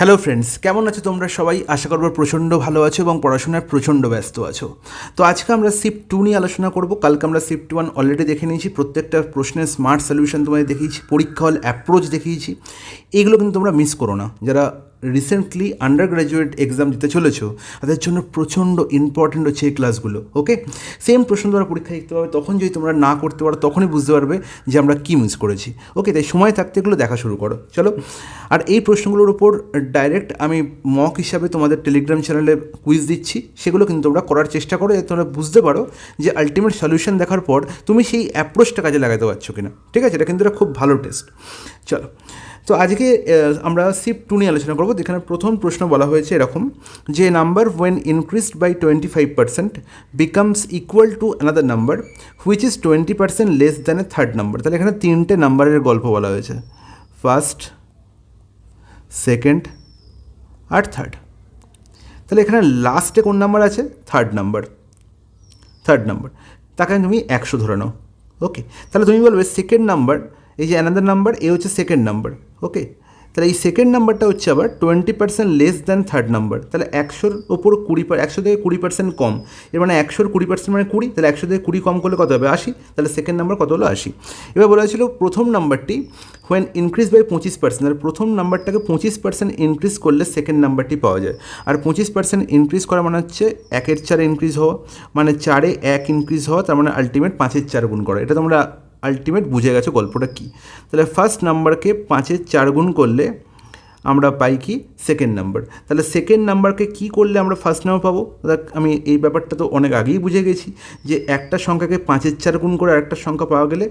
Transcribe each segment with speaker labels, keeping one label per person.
Speaker 1: Hello friends, কেমন আছো তোমরা সবাই? আশা করবো প্রচণ্ড ভালো আছো এবং পড়াশোনায় প্রচণ্ড ব্যস্ত আছো। তো আজকে আমরা শিফট 2 নিয়ে আলোচনা করব। কালকে আমরা শিফট 1 অলরেডি দেখে নিয়েছি, প্রত্যেকটা প্রশ্নের স্মার্ট সলিউশন তোমাদের দেখিয়েছি, পরীক্ষা হল অ্যাপ্রোচ দেখিয়েছি। এইগুলো কিন্তু তোমরা মিস করো না। যারা রিসেন্টলি আন্ডার গ্র্যাজুয়েট এক্সাম দিতে চলেছো তাদের জন্য প্রচণ্ড ইম্পর্টেন্ট হচ্ছে এই ক্লাসগুলো। ওকে, সেম প্রশ্ন তোমরা পরীক্ষা লিখতে পারবে, তখন যদি তোমরা না করতে পারো তখনই বুঝতে পারবে যে আমরা কী মিস করেছি। ওকে, তাই সময় থাকতে এগুলো দেখা শুরু করো, চলো। আর এই প্রশ্নগুলোর উপর ডাইরেক্ট আমি মক হিসাবে তোমাদের টেলিগ্রাম চ্যানেলে কুইজ দিচ্ছি, সেগুলো কিন্তু তোমরা করার চেষ্টা করো, যাতে তোমরা বুঝতে পারো যে আলটিমেট সলিউশন দেখার পর তুমি সেই অ্যাপ্রোচটা কাজে লাগাতে পারছো কিনা। ঠিক আছে, এটা কিন্তু একটা খুব ভালো টেস্ট। চলো, তো আজকে আমরা শিফট 2 নিয়ে আলোচনা করবো। যেখানে প্রথম প্রশ্ন বলা হয়েছে এরকম, যে number when increased by 25% becomes equal to another number which is 20% less than a third number. তাহলে এখানে তিনটে নাম্বারের গল্প বলা হয়েছে, ফার্স্ট, সেকেন্ড আর থার্ড। তাহলে এখানে লাস্টে কোন নাম্বার আছে? Third number. তাকে তুমি 100 ধরে নাও। ওকে, তাহলে তুমি বলবে সেকেন্ড নাম্বার, এই যে অ্যানাদার নাম্বার, এ হচ্ছে সেকেন্ড নাম্বার। ওকে, তাহলে এই সেকেন্ড নাম্বারটা হচ্ছে আবার 20% লেস দ্যান থার্ড নাম্বার। তাহলে 100-র ওপর 100 থেকে 20% কম, এর মানে 100-র 20% মানে 20, তাহলে 100 থেকে 20 কম করলে কত হবে? 80। তাহলে সেকেন্ড নাম্বার কত হলো? 80। এবার বলা হয়েছিল প্রথম নাম্বারটি হোয়েন ইনক্রিজ বাই 25%, তাহলে প্রথম নাম্বারটাকে 25% ইনক্রিজ করলে সেকেন্ড নাম্বারটি পাওয়া যায়। আর 25% ইনক্রিজ করা মানে হচ্ছে 1-এর 4 ইনক্রিজ হওয়া, মানে 4-এ 1 ইনক্রিজ হওয়া, তার মানে আলটিমেট 5-এর 4 গুণ করা। এটা তোমরা আলটিমেট বুঝে গেছো গল্পটা কী। তাহলে ফার্স্ট নাম্বারকে 5-এর 4 গুণ করলে আমরা পাই কি? Second number. তাহলে সেকেন্ড নাম্বারকে কী করলে আমরা ফার্স্ট নাম্বার পাবো? আমি এই ব্যাপারটা তো অনেক আগেই বুঝে গেছি যে একটা সংখ্যাকে 5-এর 4 গুণ করে আরেকটা সংখ্যা পাওয়া গেলে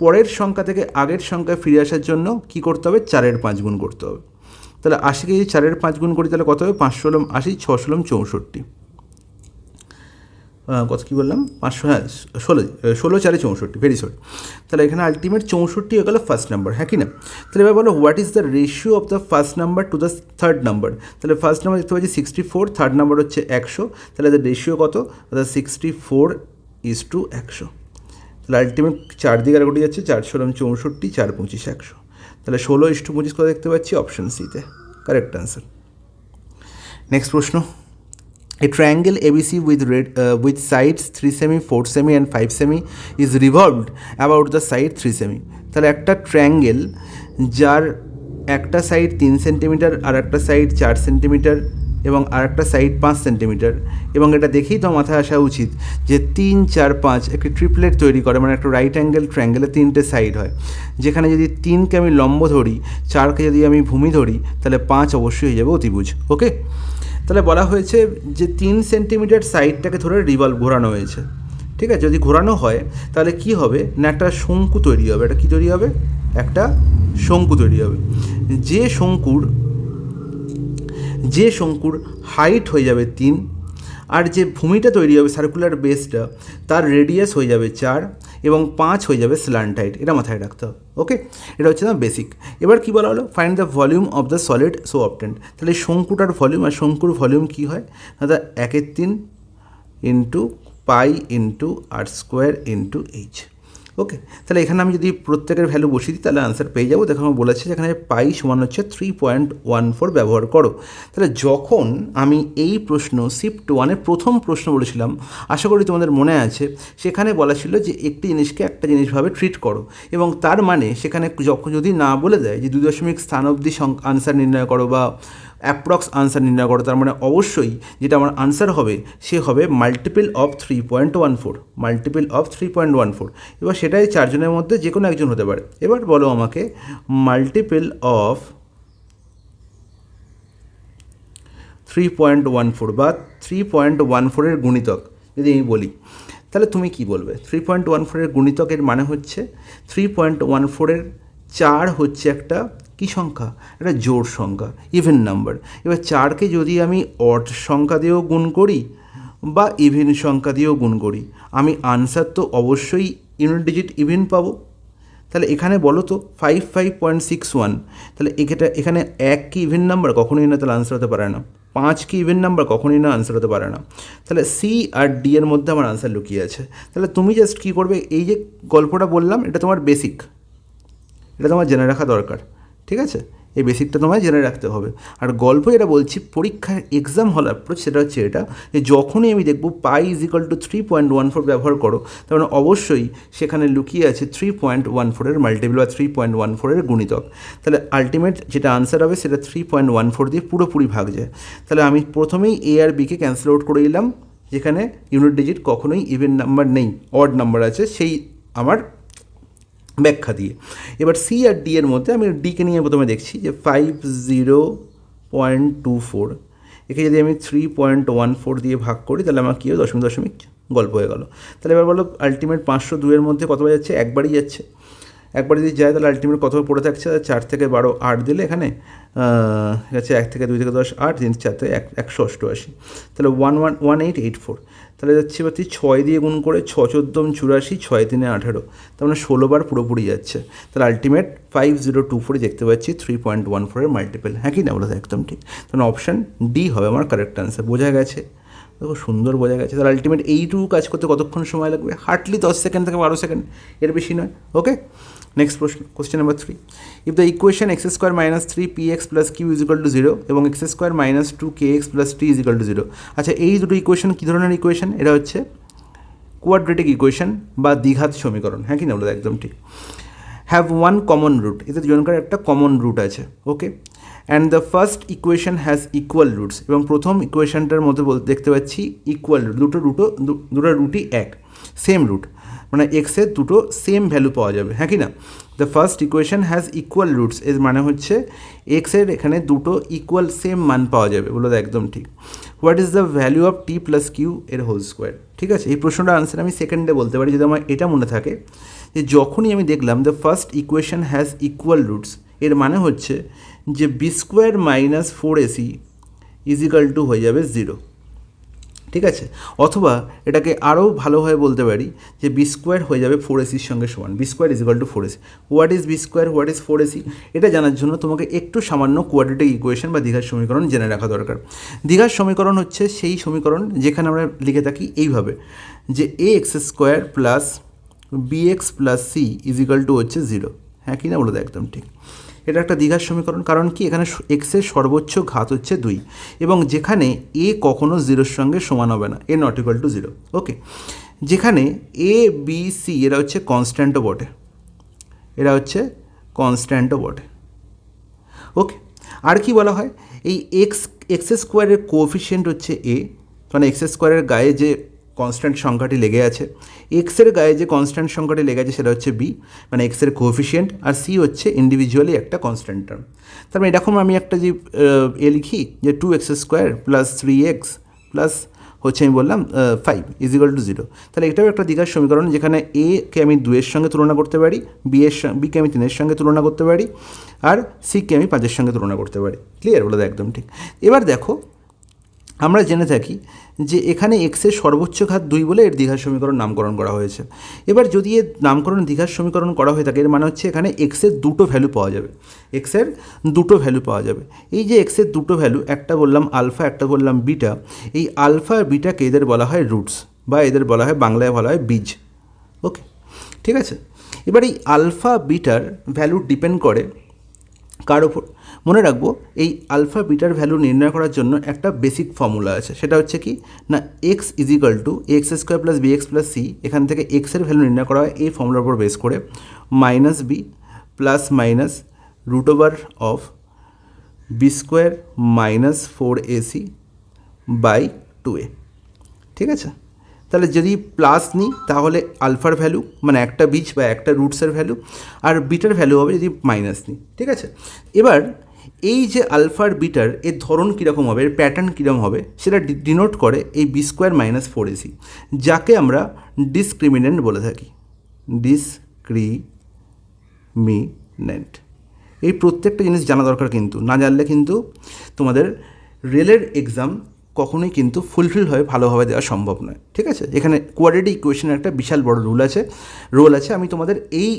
Speaker 1: পরের সংখ্যা থেকে আগের সংখ্যায় ফিরে আসার জন্য কী করতে হবে? 4-এর 5 গুণ করতে হবে। তাহলে 80কে যদি 4-এর 5 গুণ করি তাহলে কত হবে? 5-ষোলো 80, 6-ষোলো 64। কত কী বললাম? 500, হ্যাঁ 16, 4-এ 64, ভেরি সরি। তাহলে এখানে আলটিমেট 64 হয়ে গেল ফার্স্ট নাম্বার, হ্যাঁ কি না? তাহলে এবার বলো what is the ratio of the first number to the third number. তাহলে ফার্স্ট নাম্বার দেখতে পাচ্ছি 64, থার্ড নাম্বার হচ্ছে 100, তাহলে দ্য রেশিও কত? 64:100। তাহলে আলটিমেট 4 দিকে আর ঘটে যাচ্ছে, 4-ষোলো 64, 4-25 100। তাহলে 16:25 করে দেখতে পাচ্ছি অপশন সিতে কারেক্ট অ্যান্সার। নেক্সট প্রশ্ন, a triangle ABC with sides 3 semi, 4 semi and 5 semi is revolved about the side 3 semi. তাহলে একটা ট্রায়াঙ্গেল যার একটা সাইড 3 সেন্টিমিটার আর একটা সাইড 4 সেন্টিমিটার এবং আর একটা সাইড 5 সেন্টিমিটার, এবং এটা দেখেই তো মাথায় আসা উচিত যে 3, 4, 5 একটি ট্রিপলেট তৈরি করে, মানে একটা রাইট অ্যাঙ্গেল ট্রায়াঙ্গেলের 3টে সাইড হয়, যেখানে যদি 3কে আমি লম্ব ধরি, 4কে যদি আমি ভূমি ধরি, তাহলে 5 অবশ্যই হয়ে যাবে অতিভুজ। ওকে, তাহলে বলা হয়েছে যে 3 সেন্টিমিটার সাইডটাকে ধরে রিভলভ ঘোরানো হয়েছে। ঠিক আছে, যদি ঘোরানো হয় তাহলে কি হবে না, একটা শঙ্কু তৈরি হবে। এটা কী তৈরি হবে? একটা শঙ্কু তৈরি হবে। যে শঙ্কুর হাইট হয়ে যাবে 3, আর যে ভূমিটা তৈরি হবে সার্কুলার বেসটা, তার রেডিয়াস হয়ে যাবে 4 এবং 5 হয়ে যাবে স্ল্যান্ট হাইট। এটা মাথায় রাখতে হবে। ওকে, এটা হচ্ছে না বেসিক। এবার কী বলা হলো? Find the volume of the solid so obtained. তাহলে শঙ্কুটার ভলিউম, আর শঙ্কুর ভলিউম কী হয়? দাদা 1/3 into pi into r² into h। ওকে, তাহলে এখানে আমি যদি প্রত্যেকের ভ্যালু বসিয়ে দিই তাহলে আনসার পেয়ে যাবো। দেখো আমি বলেছি যেখানে পাই সমান হচ্ছে 3.14 ব্যবহার করো। তাহলে যখন আমি এই প্রশ্ন শিফট 1-এর প্রথম প্রশ্ন বলেছিলাম, আশা করি তোমাদের মনে আছে, সেখানে বলা ছিল যে একটি জিনিসকে একটা জিনিসভাবে ট্রিট করো, এবং তার মানে সেখানে যখন যদি না বলে দেয় যে 2 দশমিক স্থান অবধি আনসার নির্ণয় করো বা অ্যাপ্রক্স আনসার নির্ণয় করো, তার মানে অবশ্যই যেটা আমার আনসার হবে সে হবে মাল্টিপল অফ 3.14। এবার সেটাই 4 জনের মধ্যে যে কোনো একজন হতে পারে। এবার বলো আমাকে মাল্টিপল অফ 3.14 বা 3.14-এর গুণিতক যদি আমি বলি, তাহলে তুমি কি বলবে? 3.14-এর গুণিতকের মানে হচ্ছে 3.14-এর 4 হচ্ছে একটা কী সংখ্যা? একটা জোড় সংখ্যা, ইভেন নাম্বার। এবার 4কে যদি আমি অড সংখ্যা দিয়েও গুণ করি বা ইভেন সংখ্যা দিয়েও গুণ করি, আমি আনসার তো অবশ্যই ইউনিট ডিজিট ইভেন পাবো। তাহলে এখানে বলো তো 55.61, তাহলে এখানে 1 কি ইভেন নাম্বার? কখনোই না, তাহলে আনসার হতে পারে না। 5 কি ইভেন নাম্বার? কখনোই না, আনসার হতে পারে না। তাহলে সি আর ডি এর মধ্যে আমার আনসার লুকিয়ে আছে। তাহলে তুমি জাস্ট কী করবে, এই যে গল্পটা বললাম এটা তোমার বেসিক, এটা তোমার জেনে রাখা দরকার। ঠিক আছে, এই বেসিকটা তোমায় জেনে রাখতে হবে। আর গল্প যেটা বলছি পরীক্ষার এক্সাম হল অ্যাপ্রোচ সেটা হচ্ছে এটা, যে যখনই আমি দেখব পাই ইজ ইকুয়াল টু 3.14 ব্যবহার করো, তার মানে অবশ্যই সেখানে লুকিয়ে আছে 3.14 মাল্টিপল বা 3.14 গুণিতক। তাহলে আলটিমেট যেটা আনসার হবে সেটা 3.14 দিয়ে পুরোপুরি ভাগ যায়। তাহলে আমি প্রথমেই এ আর বিকে ক্যান্সেল আউট করে দিলাম, যেখানে ইউনিট ডিজিট কখনোই ইভেন নাম্বার নেই, অড নাম্বার আছে, সেই আমার ব্যাখ্যা দিয়ে। এবার সি আর ডি এর মধ্যে আমি ডিকে নিয়ে প্রথমে দেখছি যে 50.24, একে যদি আমি 3.14 দিয়ে ভাগ করি তাহলে আমার কী হয়, দশমিক দশমিক গল্প হয়ে গেল। তাহলে এবার বলো আলটিমেট 502-এর মধ্যে কতবার যাচ্ছে, একবারই যাচ্ছে। একবার যদি যায় তাহলে আলটিমেট কত পড়ে থাকছে, 4 থেকে 12 8 দিলে এখানে আছে 1 থেকে 2 থেকে 10 8 3 4 থেকে 188, তাহলে 1884। তাহলে যাচ্ছে পাচ্ছি 6 দিয়ে গুণ করে 6 14 84, 6 3 18, তার মানে 16 বার পুরোপুরি যাচ্ছে। তাহলে আলটিমেট 5024 দেখতে পাচ্ছি 3.14 মাল্টিপল, হ্যাঁ কি না বলো, একদম ঠিক। তাহলে অপশান ডি হবে আমার কারেক্ট আনসার। বোঝা গেছে, দেখো সুন্দর বোঝা গেছে। তাহলে আলটিমেট এইটুকু কাজ করতে কতক্ষণ সময় লাগবে, হার্ডলি 10 সেকেন্ড থেকে 12 সেকেন্ড, এর বেশি নয়। ওকে, নেক্সট প্রশ্ন, question number 3। If the equation X square minus 3px plus Q is equal to 0 এবং X square minus 2kx plus T is equal to 0। আচ্ছা, এই দুটো ইকুয়েশন কী ধরনের ইকুয়েশন, এটা হচ্ছে কোয়াড্রেটিক ইকুয়েশন বা দ্বিঘাত সমীকরণ, হ্যাঁ কি না বলো, একদম ঠিক। হ্যাভ ওয়ান কমন রুট, এতে দুজনকার একটা কমন রুট আছে। Okay, and the first equation has equal roots, এবং প্রথম ইকুয়েশনটার মধ্যে দেখতে পাচ্ছি ইকুয়াল রুট, দুটো রুটই এক, সেম রুট, মানে এক্সের দুটো সেম ভ্যালু পাওয়া যাবে, হ্যাঁ কি না। The first equation has equal roots, এর মানে হচ্ছে এক্সের এখানে দুটো ইকুয়াল সেম মান পাওয়া যাবে, বলো একদম ঠিক। What is the value of T plus Q এর হোল স্কোয়ার। ঠিক আছে, এই প্রশ্নটার আনসার আমি সেকেন্ডে বলতে পারি যদি আমার এটা মনে থাকে, যে যখনই আমি দেখলাম the first equation has equal roots, এর মানে হচ্ছে যে B square minus 4ac is equal to হয়ে যাবে 0। ঠিক আছে, অথবা এটাকে আরও ভালোভাবে বলতে পারি যে বি স্কোয়ার হয়ে যাবে 4ac-র সঙ্গে সমান, B square is equal to 4ac। What is B square, what is 4ac, এটা জানার জন্য তোমাকে একটু সামান্য কোয়াড্রেটিক ইকুয়েশন বা দ্বিঘাত সমীকরণ জেনে রাখা দরকার। দ্বিঘাত সমীকরণ হচ্ছে সেই সমীকরণ যেখানে আমরা লিখে থাকি এইভাবে, যে a x square plus bx plus c is equal to হচ্ছে 0, হ্যাঁ কি না বলো, একদম ঠিক। এটা একটা দ্বিঘাত সমীকরণ, কারণ কি এখানে এক্সের সর্বোচ্চ ঘাত হচ্ছে 2, এবং যেখানে এ কখনো 0-র সঙ্গে সমান হবে না, এ নট ইকুয়াল টু 0। ওকে, যেখানে এ বি সি এরা হচ্ছে কনস্ট্যান্টও বটে, এরা হচ্ছে কনস্ট্যান্টও বটে। ওকে, আর কি বলা হয়, এই এক্স স্কোয়ারের কোএফিসিয়েন্ট হচ্ছে এ, মানে এক্স স্কোয়ারের গায়ে যে কনস্ট্যান্ট সংখ্যাটি লেগে আছে, এক্সের গায়ে যে কনস্ট্যান্ট সংখ্যাটি লেগে আছে সেটা হচ্ছে বি, মানে এক্সের কোএফিসিয়েন্ট, আর সি হচ্ছে ইন্ডিভিজুয়ালি একটা কনস্ট্যান্ট টার্ম। তার মানে এরকম আমি একটা যে লিখি যে 2x square plus 3x plus হচ্ছে আমি বললাম 5 ইজ ইকুয়াল টু 0। তাহলে এটাও একটা দ্বিঘাত সমীকরণ, যেখানে একে আমি 2-এর সঙ্গে তুলনা করতে পারি, বিকে আমি 3-এর সঙ্গে তুলনা করতে পারি, আর সিকে আমি 5-এর সঙ্গে তুলনা করতে পারি। ক্লিয়ার, বলে একদম ঠিক। এবার দেখো, আমরা জেনে থাকি যে এখানে এক্সের সর্বোচ্চ ঘাত 2 বলে এর দ্বিঘাত সমীকরণ নামকরণ করা হয়েছে। এবার যদি এর নামকরণ দ্বিঘাত সমীকরণ করা হয়ে থাকে, এর মানে হচ্ছে এখানে এক্সের দুটো ভ্যালু পাওয়া যাবে, এক্সের দুটো ভ্যালু পাওয়া যাবে। এই যে এক্সের দুটো ভ্যালু, একটা বললাম আলফা, একটা বললাম বিটা, এই আলফা আর বিটাকে এদের বলা হয় রুটস, বা এদের বলা হয় বাংলায় বলা হয় বীজ। ওকে, ঠিক আছে। এবার এই আলফা বিটার ভ্যালু ডিপেন্ড করে কার ওপর, মনে রাখবো এই আলফা বিটার ভ্যালু নির্ণয় করার জন্য একটা বেসিক ফর্মুলা আছে, সেটা হচ্ছে কি না X is equal to X square plus B x plus C, এখান থেকে এক্সের ভ্যালু নির্ণয় করা হয় এই ফর্মুলার উপর বেস করে, minus B plus minus root over of B square minus 4ac by 2a। ঠিক আছে, তাহলে যদি প্লাস নিই তাহলে আলফার ভ্যালু মানে একটা বীজ বা একটা রুটসের ভ্যালু, আর বিটার ভ্যালু হবে যদি মাইনাস নিই। ঠিক আছে, এবার এই যে আলফার বিটার এর ধরন কীরকম হবে, এর প্যাটার্ন কীরকম হবে, সেটা ডিনোট করে এই বি স্কোয়ার মাইনাস 4ac, যাকে আমরা ডিসক্রিমিনেন্ট বলে থাকি, ডিসক্রিমিনেন্ট। এই প্রত্যেকটা জিনিস জানা দরকার, কিন্তু না জানলে কিন্তু তোমাদের রেলের এক্সাম কখনোই কিন্তু ফুলফিল ভালোভাবে দেওয়া সম্ভব নয়। ঠিক আছে, এখানে কোয়াড্রেটিক ইকুয়েশনের একটা বিশাল বড় রোল আছে। আমি তোমাদের এই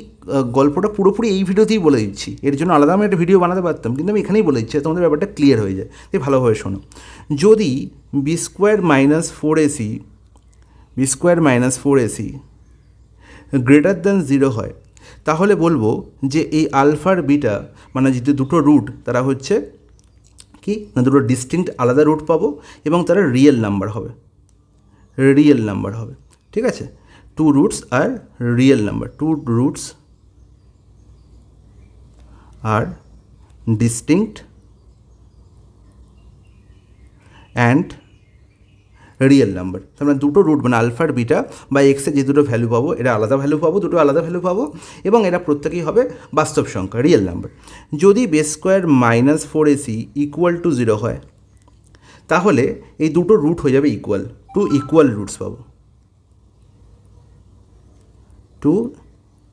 Speaker 1: গল্পটা পুরোপুরি এই ভিডিওতেই বলে দিচ্ছি, এর জন্য আলাদা আমি একটা ভিডিও বানাতে পারতাম, কিন্তু আমি এখানেই বলে দিচ্ছি, তোমাদের ব্যাপারটা ক্লিয়ার হয়ে যায়। তাই ভালোভাবে শোনো, যদি B square minus 4ac greater than 0 হয়, তাহলে বলবো যে এই আলফার বিটা মানে যে দুটো রুট তারা হচ্ছে কি না দুটো ডিস্টিংক্ট আলাদা রুট পাবো এবং তারা রিয়েল নাম্বার হবে, রিয়েল নাম্বার হবে। ঠিক আছে, two roots are real number, two roots are distinct and real number. তার মানে দুটো রুট মানে আলফার বিটা বা এক্সের যে দুটো ভ্যালু পাবো এরা আলাদা ভ্যালু পাবো, দুটো আলাদা ভ্যালু পাবো এবং এরা প্রত্যেকেই হবে বাস্তব সংখ্যা, রিয়েল নাম্বার। যদি base square minus 4ac equal to 0 হয় তাহলে এই দুটো রুট হয়ে যাবে ইকুয়াল, টু ইকুয়াল রুটস পাবো, টু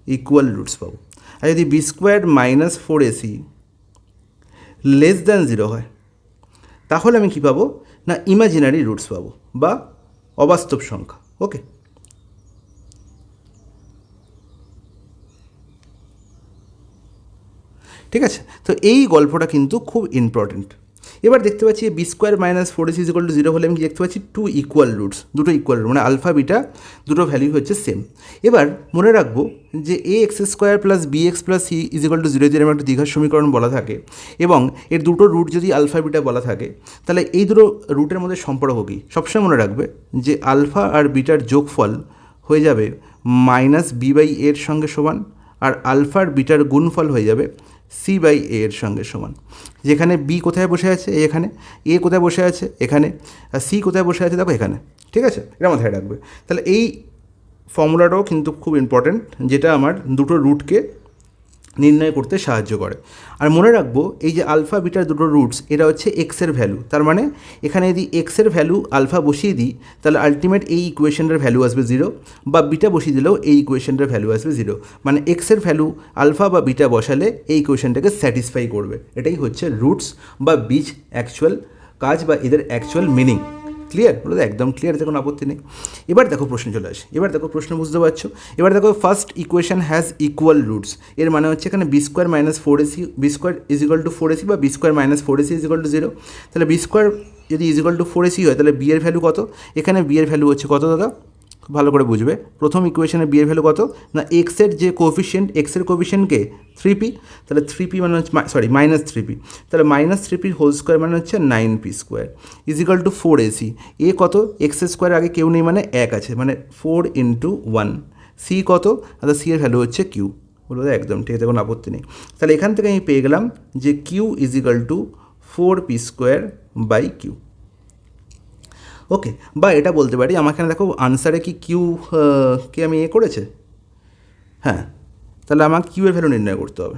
Speaker 1: ইকুয়াল রুটস পাবো। আর যদি B square minus 4ac less than 0 হয় তাহলে আমি কী পাবো না ইমাজিনারি রুটস পাবো বা অবাস্তব সংখ্যা। ওকে, ঠিক আছে, তো এই গল্পটা কিন্তু খুব ইম্পর্টেন্ট। এবার দেখতে পাচ্ছি b square minus 4ac equal to 0 হলে আমি দেখতে পাচ্ছি টু ইকুয়াল রুটস, দুটো ইকুয়াল রুট মানে আলফা বিটা দুটো ভ্যালু হচ্ছে সেম। এবার মনে রাখবো যে a x square plus B x plus c is equal to 0 যদি আমার একটা দ্বিঘাত সমীকরণ বলা থাকে এবং এর দুটো রুট যদি আলফা বিটা বলা থাকে তাহলে এই দুটো রুটের মধ্যে সম্পর্ক কী সবসময় মনে রাখবে যে আলফা আর বিটার যোগফল হয়ে যাবে মাইনাস বি বাই এর সঙ্গে সমান, আর আলফা আর বিটার গুণফল হয়ে যাবে সি বাই এ এর সঙ্গে সমান। যেখানে বি কোথায় বসে আছে এখানে, এ কোথায় বসে আছে এখানে, আর সি কোথায় বসে আছে দেখো এখানে। ঠিক আছে, এটা মাথায় রাখবে। তাহলে এই ফর্মুলাটাও কিন্তু খুব ইম্পর্ট্যান্ট, যেটা আমার দুটো রুটকে নির্ণয় করতে সাহায্য করে। আর মনে রাখবো এই যে আলফা বিটার দুটো রুটস এরা হচ্ছে এক্সের ভ্যালু, তার মানে এখানে যদি এক্সের ভ্যালু আলফা বসিয়ে দিই তাহলে আলটিমেট এই ইকুয়েশনটার ভ্যালু আসবে 0, বা বিটা বসিয়ে দিলেও এই ইকুয়েশনটার ভ্যালু আসবে 0। মানে এক্সের ভ্যালু আলফা বা বিটা বসালে এই ইকুয়েশনটাকে স্যাটিসফাই করবে। এটাই হচ্ছে রুটস বা বীজ অ্যাকচুয়াল কাজ বা এদের অ্যাকচুয়াল মিনিং। ক্লিয়ার? বলো তো একদম ক্লিয়ার, এতে কোনো আপত্তি নেই। এবার দেখো প্রশ্ন চলে আসে, এবার দেখো প্রশ্ন বুঝতে পারছো। এবার দেখো first equation has equal roots, এর মানে হচ্ছে এখানে B square minus 4ac, B square is equal to 4ac বা B square minus 4ac is equal to 0। তাহলে বি স্কোয়ার যদি ইজ ইকুয়াল টু 4ac হয় তাহলে বি এর ভ্যালু কত, এখানে বি এর ভ্যালু হচ্ছে কত দাদা ভালো করে বুঝবে। প্রথম ইকুয়েশনে বি এর ভ্যালু কত না এক্সের যে কোএফিসিয়েন্ট, এক্সের কোএফিসিয়েন্টকে 3p, তাহলে 3p মানে হচ্ছে সরি মাইনাস 3p, তাহলে মাইনাস 3p হোল স্কোয়ার মানে হচ্ছে 9p square is equal to 4ac। এ কত এক্স স্কোয়ার আগে কেউ নেই মানে 1 আছে মানে 4 ইন্টু 1। সি কত, আচ্ছা সি এর ভ্যালু হচ্ছে কিউ। বলবো একদম ঠিক আছে, কোনো আপত্তি নেই। তাহলে এখান থেকে আমি পেয়ে গেলাম যে Q is equal to 4p square by q. Okay, বা এটা বলতে পারি আমার এখানে দেখো আনসারে কি কিউ কে আমি করেছে, হ্যাঁ, তাহলে আমাকে কিউ এর ভ্যালু নির্ণয় করতে হবে।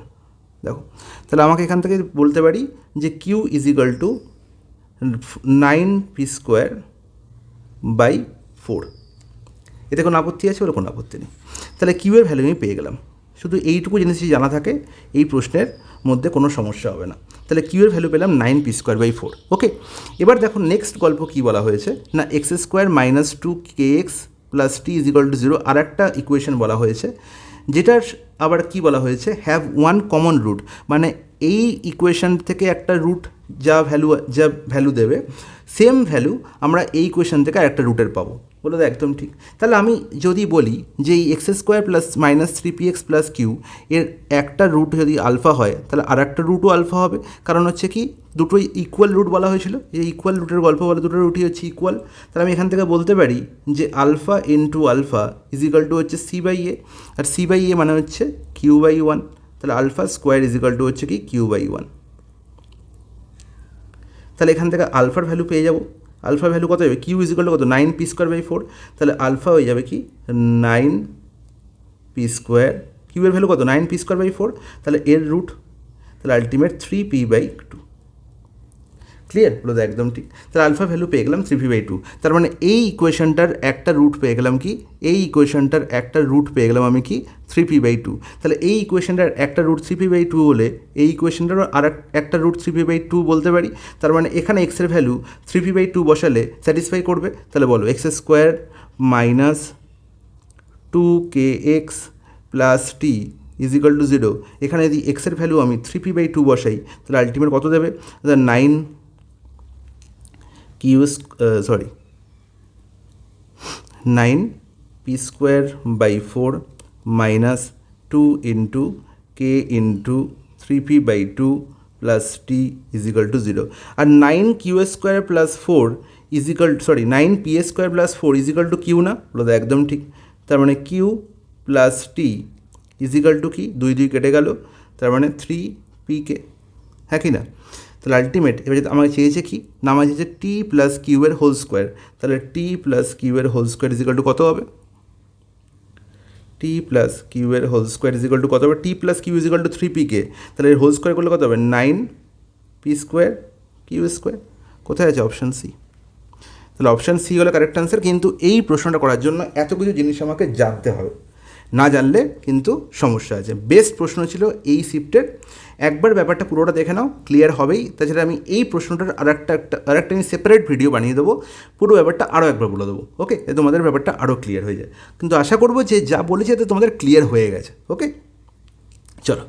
Speaker 1: দেখো তাহলে আমাকে এখান থেকে বলতে পারি যে Q is equal to 9p square by 4। এতে কোনো আপত্তি আছে? বলে কোনো আপত্তি নেই। তাহলে কিউ এর ভ্যালু আমি পেয়ে গেলাম। শুধু এইটুকু জিনিস যদি জানা থাকে এই প্রশ্নের মধ্যে কোনো সমস্যা হবে না। তাহলে কিউ এর ভ্যালু পেলাম 9p স্কোয়ার বাই 4। ওকে, এবার দেখো নেক্সট গল্প কী বলা হয়েছে না x square minus 2kx plus T is equal to 0 আর একটা ইকুয়েশন বলা হয়েছে, যেটার আবার কি বলা হয়েছে হ্যাভ ওয়ান কমন রুট, মানে এই ইকুয়েশন থেকে একটা রুট যা ভ্যালু দেবে সেম ভ্যালু আমরা এই ইকুয়েশন থেকে আরেকটা রুটের পাবো। বলো তো একদম ঠিক। তাহলে আমি যদি বলি যে এই X square plus minus 3px plus Q এর একটা রুট যদি আলফা হয় তাহলে আর একটা রুটও আলফা হবে, কারণ হচ্ছে কি দুটোই ইকুয়াল রুট বলা হয়েছিল, এই ইকুয়াল রুটের গল্প বলে দুটো রুটই হচ্ছে ইকুয়াল। তাহলে আমি এখান থেকে বলতে পারি যে alpha into alpha is equal to হচ্ছে সি বাই এ, আর সি বাই এ মানে হচ্ছে কিউ বাই 1। তাহলে alpha square is equal to হচ্ছে কি কিউ বাই 1। তাহলে এখান থেকে আলফার ভ্যালু পেয়ে যাবো। আলফার ভ্যালু কত হবে, কিউ ইজ ইকাল টু কত 9p স্কোয়ার বাই 4। তাহলে আলফা হয়ে যাবে কি 9p স্কোয়ার, কিউ এর ভ্যালু কত 9p স্কোয়ার বাই 4, তাহলে এর রুট তাহলে আলটিমেট 3p বাই 2। ক্লিয়ার? বলো তো একদম ঠিক। তাহলে আলফা ভ্যালু পেয়ে গেলাম 3p বাই 2। তার মানে এই ইকুয়েশনটার একটা রুট পেয়ে গেলাম কি, এই ইকুয়েশনটার একটা রুট পেয়ে গেলাম আমি কি 3p বাই 2। তাহলে এই ইকুয়েশনটার একটা রুট 3p বাই 2 হলে এই ইকুয়েশনটারও আর একটা রুট 3p বাই 2 বলতে পারি। তার মানে এখানে এক্সের ভ্যালু 3p বাই 2 বসালে স্যাটিসফাই করবে। তাহলে বলো x square minus 2kx plus T is equal to 0। এখানে যদি এক্সের ভ্যালু আমি 3p বাই 2 বসাই তাহলে আলটিমেট কত দেবে, 9p square by 4 minus 2 into K into 3p/2 plus T is equal to 0। আর 9q² plus 4 is equal 9p² plus 4 is equal to Q না? বলো তো একদম ঠিক। তার মানে Q plus T is equal to কি? 2 2 কেটে গেল, তার মানে 3pk, হ্যাঁ কি না? তাহলে আলটিমেট এবার যদি আমাকে চেয়েছে কি না, আমার চেয়েছে টি প্লাস কিউয়ের হোল স্কোয়ার, তাহলে টি প্লাস কিউয়ের whole square is equal to কত হবে? টি প্লাস কিউয়ের whole square is equal to কত হবে? T plus Q is equal to 3pk, তাহলে এর হোল স্কোয়ার করলে কত হবে? 9p² কিউ²। কোথায় আছে? Option C. তাহলে অপশান সি হলো কারেক্ট অ্যান্সার। কিন্তু এই প্রশ্নটা করার জন্য এত কিছু জিনিস আমাকে জানতে হবে, না জানলে কিন্তু সমস্যা আছে। বেস্ট প্রশ্ন ছিল এই শিফটের। একবার ব্যাপারটা পুরোটা দেখে নাও, ক্লিয়ার হবেই। তাছাড়া আমি এই প্রশ্নটার আরেকটা আমি সেপারেট ভিডিও বানিয়ে দেবো, পুরো ব্যাপারটা আরও একবার বলে দেবো, ওকে? তোমাদের ব্যাপারটা আরও ক্লিয়ার হয়ে যায়। কিন্তু আশা করবো যে যা বলেছি এতে তোমাদের ক্লিয়ার হয়ে গেছে, ওকে? চলো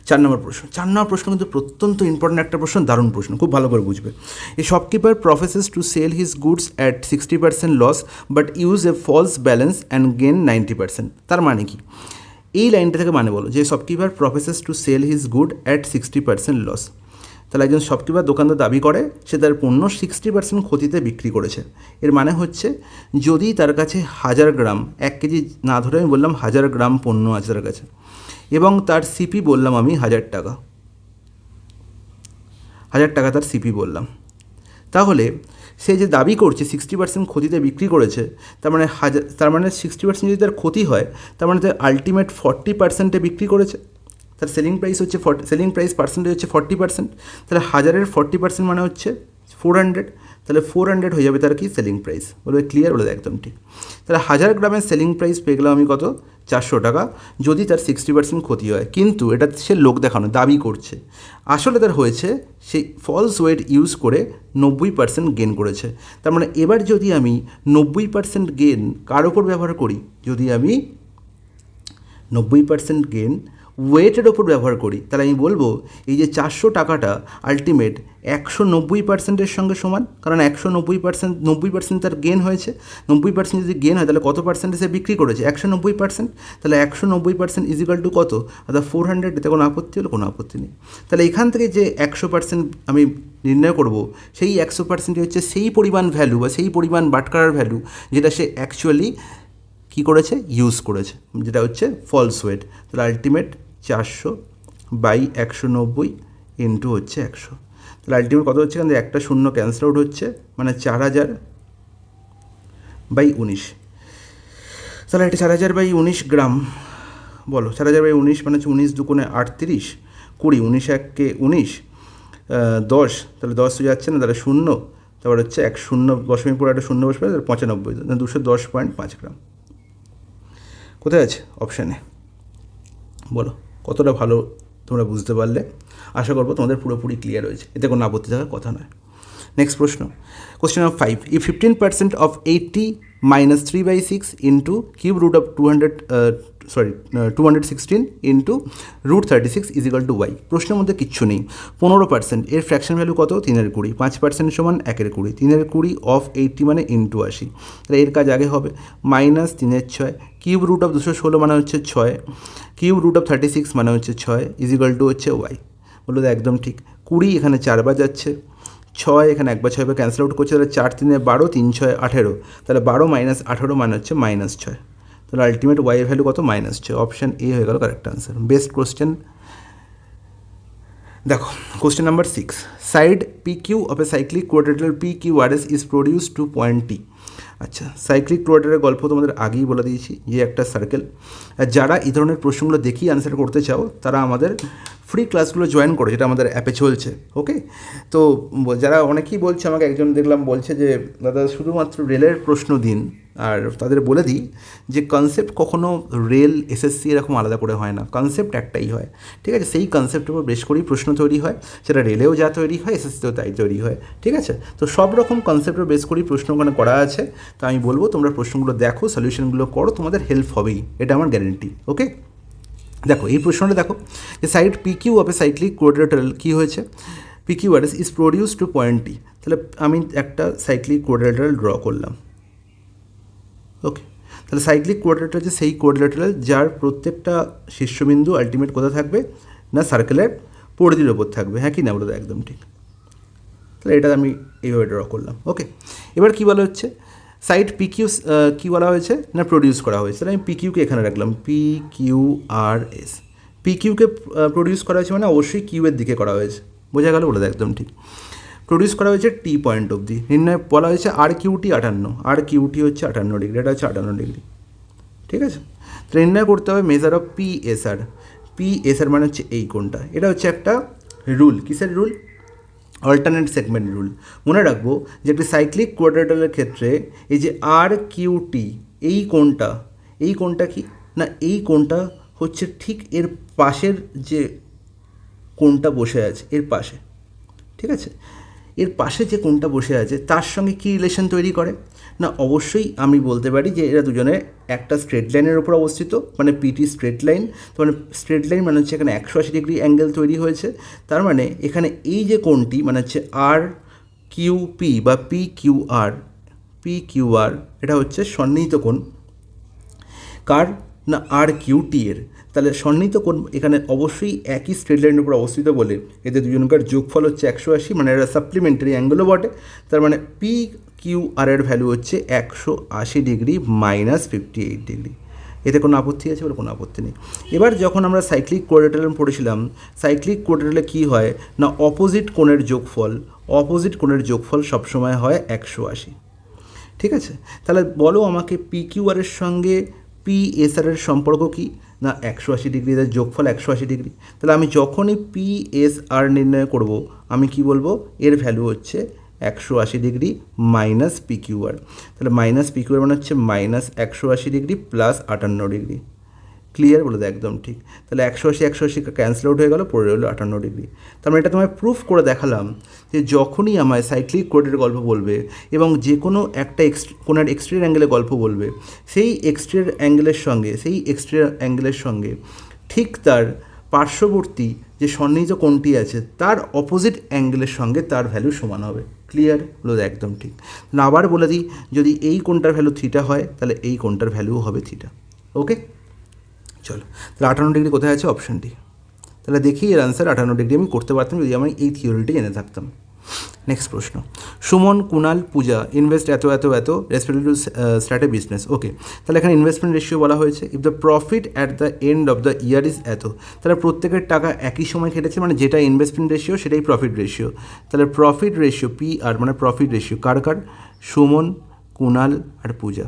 Speaker 1: 4 নম্বর প্রশ্ন। 4 নম্বর প্রশ্ন কিন্তু প্রত্যন্ত ইম্পর্টেন্ট একটা প্রশ্ন, দারুণ প্রশ্ন, খুব ভালো করে বুঝবে। A shopkeeper professes to sell his goods at 60% loss but use a false balance and gain 90%। তার মানে কি? এই লাইনটা থেকে মানে বলো যে shopkeeper professes to sell his good at 60% loss. তাহলে একজন শপকিপার দোকানদার দাবি করে সে তার পণ্য 60% ক্ষতিতে বিক্রি করেছে। এর মানে হচ্ছে যদি তার কাছে 1000 গ্রাম, 1 কেজি না ধরে আমি বললাম 1000 গ্রাম পণ্য আছে তার কাছে, এবং তার সিপি বললাম আমি 1000 টাকা, 1000 টাকা তার সিপি বললাম, তাহলে সে যে দাবি করছে 60% ক্ষতিতে বিক্রি করেছে, তার মানে 60% যদি তার ক্ষতি হয়, তার মানে তার আলটিমেট 40%-এ বিক্রি করেছে। তার সেলিং প্রাইস হচ্ছে সেলিং প্রাইস পার্সেন্টেজ হচ্ছে 40%, তাহলে 1000-এর 40% মানে হচ্ছে 400, তাহলে 400 হয়ে যাবে তার কি? Selling price. বলবে ক্লিয়ার? বলে একদম ঠিক। তাহলে 1000 গ্রামের সেলিং প্রাইস পেয়ে গেলাম আমি কত? 400 টাকা, যদি তার 60% ক্ষতি হয়। কিন্তু এটা সে লোক দেখানো, দাবি করছে। আসলে তার হয়েছে সেই ফলস ওয়েট ইউজ করে 90% গেন করেছে। তার মানে এবার যদি আমি 90% গেন কার ওপর ব্যবহার করি? যদি আমি 90% গেন ওয়েটের ওপর ব্যবহার করি, তাহলে আমি বলবো এই যে 400 টাকাটা আলটিমেট 190%-এর সঙ্গে সমান। কারণ 90% তার গেন হয়েছে। 90% যদি গেন হয় তাহলে কত পার্সেন্টে সে বিক্রি করেছে? 190%। তাহলে 190% ইজ ইকাল টু কত? অর্থাৎ 400। এতে কোনো আপত্তি হলো? কোনো আপত্তি নেই। তাহলে এখান থেকে যে 100% আমি নির্ণয় করব, সেই 100% হচ্ছে সেই পরিমাণ ভ্যালু বা সেই পরিমাণ বাটখারার ভ্যালু যেটা সে অ্যাকচুয়ালি কী করেছে? ইউজ করেছে, যেটা হচ্ছে ফলস ওয়েট। তাহলে আলটিমেট 400/190 ইন্টু হচ্ছে 100। তাহলে আলটিমেট কত হচ্ছে? কিন্তু একটা শূন্য ক্যান্সেল আউট হচ্ছে, মানে 4000/19। তাহলে এটা 4000/19 গ্রাম। বলো 4000/19 মানে হচ্ছে 19 দুগুণে 38, 20, 19 1 19, 10, তাহলে 10 যাচ্ছে না, তাহলে শূন্য, তারপর হচ্ছে 0.5 পরে একটা শূন্য বসবে, তাহলে 95, 210.5 গ্রাম। কোথায় আছে? অপশানে। বলো কতটা ভালো তোমরা বুঝতে পারলে? আশা করবো তোমাদের পুরোপুরি ক্লিয়ার হয়েছে, এতে কোনো আপত্তি থাকার কথা নয়। নেক্সট প্রশ্ন, question number 5। If 15% of 80 minus 3/6 into cube root of 216 into root 36 is equal to y। প্রশ্নের মধ্যে কিচ্ছু নেই। 15% এর ফ্র্যাকশন ভ্যালু কত? 3/20। 5% সমান 1/20। 3/20 অফ 80 মানে ইন্টু 80। তাহলে এর কাজ আগে হবে মাইনাস 3/6। কিউব রুট অফ 216 মানে হচ্ছে 6। কিউব রুট অফ 36 মানে হচ্ছে 6 ইজ ইকুয়াল টু হচ্ছে ওয়াই। বললো একদম ঠিক। 20 এখানে 4 বার যাচ্ছে, 6 এখানে 1 বার 6 বার ক্যান্সেল আউট করছে, তাহলে 4 3 12, 3 6 18, তাহলে 12 মাইনাস 18 মানে হচ্ছে -6। তাহলে আলটিমেট ওয়াই এর ভ্যালু কত? -6। অপশান এ হয়ে গেল কারেক্ট আনসার। Best question. দেখো question number 6। Side PQ of a cyclic quadrilateral PQRS is produce to point T. আচ্ছা, সাইক্লিক কোয়াড্রিলেটারাল গল্প তোমাদের আগেই বলে দিয়েছি, যে একটা সার্কেল। আর যারা এই ধরনের প্রশ্নগুলো দেখি আনসার করতে চাও, তারা আমাদের ফ্রি ক্লাসগুলো জয়েন করো, যেটা আমাদের অ্যাপে চলছে, ওকে? তো যারা অনেকেই বলছে আমাকে, একজন দেখলাম বলছে যে দাদা শুধুমাত্র রেলের প্রশ্ন দিন। আর তাদের বলে দিই যে কনসেপ্ট কখনো রেল এসএসসি এরকম আলাদা করে হয় না, কনসেপ্ট একটাই হয়, ঠিক আছে? সেই কনসেপ্টের উপর বেশ করেই প্রশ্ন তৈরি হয়, সেটা রেলেও যা তৈরি হয় এসএসসিতেও তাই তৈরি হয়, ঠিক আছে? তো সব রকম কনসেপ্টের বেশ করেই প্রশ্ন ওখানে করা আছে। তো আমি বলবো তোমরা প্রশ্নগুলো দেখো, সলিউশনগুলো করো, তোমাদের হেল্প হবেই, এটা আমার গ্যারেন্টি, ওকে? দেখো এই প্রশ্নটা দেখো, যে side PQ of a cyclic quadrilateral কী হয়েছে? PQRS is produce to point T. তাহলে আমি একটা সাইক্লিক কোয়াড্রিলেটারাল ড্র করলাম, ওকে? তাহলে সাইক্লিক কোয়াড্রিলেটারাল হচ্ছে সেই কোয়াড্রিলেটারাল যার প্রত্যেকটা শীর্ষবিন্দু আলটিমেট কোথায় থাকবে না সার্কেলের পরিধির ওপর থাকবে, হ্যাঁ কি না বলো? একদম ঠিক। তাহলে এটা আমি এইভাবে ড্র করলাম। ওকে, এবার কী বলা হচ্ছে, সাইট পি কিউ কী বলা হয়েছে না প্রডিউস করা হয়েছে। তাহলে আমি পি কিউকে এখানে রাখলাম, P Q R S. P কিউকে produce করা হয়েছে মানে অবশ্যই কিউ এর দিকে করা হয়েছে, বোঝা গেল বলে? একদম ঠিক। প্রডিউস করা হয়েছে টি পয়েন্ট অবধি। নির্ণয় বলা হয়েছে আর কিউটি 58, আর কিউটি হচ্ছে 58 ডিগ্রি, এটা হচ্ছে 58 ডিগ্রি, ঠিক আছে? তো নির্ণয় করতে হবে measure of P S R. P S R মানে হচ্ছে এই কোণটা, এটা হচ্ছে একটা রুল। কিসের রুল? Alternate segment rule. মনে রাখবো যে একটি সাইক্লিক কোয়াড্রিলেটারালের ক্ষেত্রে এই যে আর কিউটি এই কোণটা কি না, এই কোণটা হচ্ছে ঠিক এর পাশের যে কোণটা বসে আছে এর পাশে, ঠিক আছে? এর পাশে যে কোণটা বসে আছে তার সঙ্গে কী রিলেশন তৈরি করে না, অবশ্যই আমি বলতে পারি যে এরা দুজনে একটা স্ট্রেট লাইনের ওপর অবস্থিত, মানে পিটি স্ট্রেট লাইন। তো মানে স্ট্রেট লাইন মানে হচ্ছে এখানে 180 ডিগ্রি অ্যাঙ্গেল তৈরি হয়েছে। তার মানে এখানে এই যে কোণটি মানে হচ্ছে আর কিউপি বা পি কিউ আর, এটা হচ্ছে সন্নিহিত কোণ কার না আর কিউটি এর। তাহলে সন্নিহিত কোণ এখানে অবশ্যই একই স্ট্রেট লাইনের উপর অবস্থিত বলে এদের দুজনকার যোগফল হচ্ছে 180, মানে এটা সাপ্লিমেন্টারি অ্যাঙ্গেলও বটে। তার মানে পি কিউ আর এর ভ্যালু হচ্ছে 180 ডিগ্রি মাইনাস 58 ডিগ্রি। এতে কোনো আপত্তি আছে বলে? কোনো আপত্তি নেই। এবার যখন আমরা সাইক্লিক কোয়াড্রিলেটারাল পড়েছিলাম, সাইক্লিক কোয়াড্রিলেটারালে কী হয় না অপোজিট কোণের যোগফল সবসময় হয় 180, ঠিক আছে? তাহলে বলো আমাকে পি কিউ আর এর সঙ্গে পি এস আর এর সম্পর্ক কী না 180 ডিগ্রি, এদের যোগফল 180 ডিগ্রি। তাহলে আমি যখনই পি এস আর নির্ণয় করব আমি কি বলবো, এর ভ্যালু হচ্ছে 180 degree minus P Q R. তাহলে মাইনাস পি কিউ আর মানে হচ্ছে minus 180 degree plus 58 degree. Clear বলে? একদম ঠিক। তাহলে 180 ক্যান্সেল আউট হয়ে গেল, পড়ে রইল 58 ডিগ্রি। তার মানে এটা তোমায় প্রুফ করে দেখালাম যে যখনই আমায় সাইক্লিক কোয়াড্রিলেটারাল গল্প বলবে এবং যে কোনো একটা কোণের এক্সটেরিয়র অ্যাঙ্গেলের গল্প বলবে, সেই এক্সটেরিয়র অ্যাঙ্গেলের সঙ্গে ঠিক তার পার্শ্ববর্তী যে সন্নিহিত কোণটি আছে তার অপোজিট অ্যাঙ্গেলের সঙ্গে তার ভ্যালু সমান হবে। ক্লিয়ার হলো? একদম ঠিক। না আবার বলে দিই, যদি এই কোণটার ভ্যালু থিটা হয় তাহলে এই কোণটার ভ্যালুও হবে থিটা। ওকে, চলো তাহলে 58 ডিগ্রি কোথায় আছে? অপশানটি। তাহলে দেখি এর আনসার 58 ডিগ্রি আমি করতে পারতাম যদি আমি এই থিওরিটি জেনে থাকতাম। নেক্সট প্রশ্ন, সুমন, কুণাল, পূজা ইনভেস্ট এত respective to start a business. Okay, তাহলে এখানে ইনভেস্টমেন্ট রেশিও বলা হয়েছে if the profit at the end of the year is এত। তাহলে প্রত্যেকের টাকা একই সময় খেটেছে, মানে যেটা ইনভেস্টমেন্ট রেশিও সেটাই প্রফিট রেশিও। তাহলে প্রফিট রেশিও পি আর মানে প্রফিট রেশিও কার? সুমন, কুণাল আর পূজা।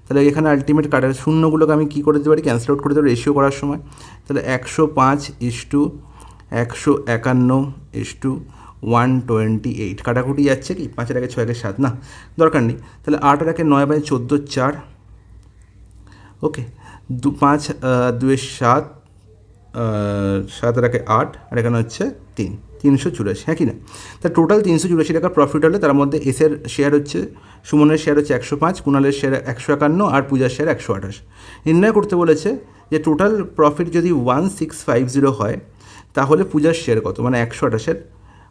Speaker 1: তাহলে এখানে আলটিমেট কাটার শূন্যগুলোকে আমি কী করে দিতে পারি? ক্যান্সেল আউট করে দেবো রেশিও করার সময়। তাহলে 105:151:128 কাটাকুটি যাচ্ছে কি 5 এর 6 এর 7 না, দরকার নেই। তাহলে 8 এর 9 বাই 14 4। ওকে, 5 2 7, 7 এর 8 আর এখানে হচ্ছে 384, হ্যাঁ কি না? তা টোটাল 384 টাকা প্রফিট হলে তার মধ্যে এসের শেয়ার হচ্ছে, সুমনের শেয়ার হচ্ছে 105, কুণালের শেয়ার 151 আর পূজার শেয়ার 128। নির্ণয় করতে বলেছে যে টোটাল প্রফিট যদি 1650 হয় তাহলে পূজার শেয়ার কত, মানে 128-এর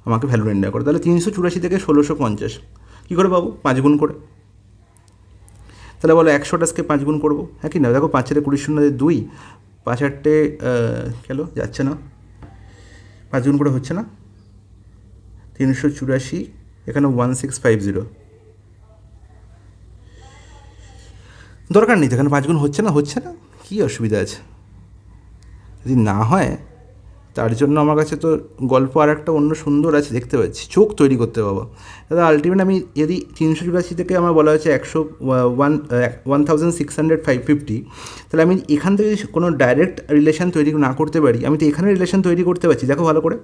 Speaker 1: আমাকে ভ্যালু নির্ণয় করে। তাহলে 384 থেকে 1650 কী করে পাবো? 5 গুণ করে। তাহলে বলো 128কে 5 গুণ করবো, হ্যাঁ কি না? দেখো 5 এর 20 2, 5 8 গেল, যাচ্ছে না, 5 গুণ করে হচ্ছে না। 384 এখানে 1650, দরকার নেই তো, এখানে 5 গুণ হচ্ছে না, কী অসুবিধা আছে? যদি না হয় তার জন্য আমার কাছে তো গল্প আর একটা অন্য সুন্দর আছে, দেখতে পাচ্ছি, চোখ তৈরি করতে পাবো। দাদা আলটিমেট আমি যদি 384 থেকে আমার বলা হয়েছে 1650, তাহলে আমি এখান থেকে কোনো ডাইরেক্ট রিলেশান তৈরি না করতে পারি, আমি তো এখানে রিলেশান তৈরি করতে পারছি। দেখো ভালো করে,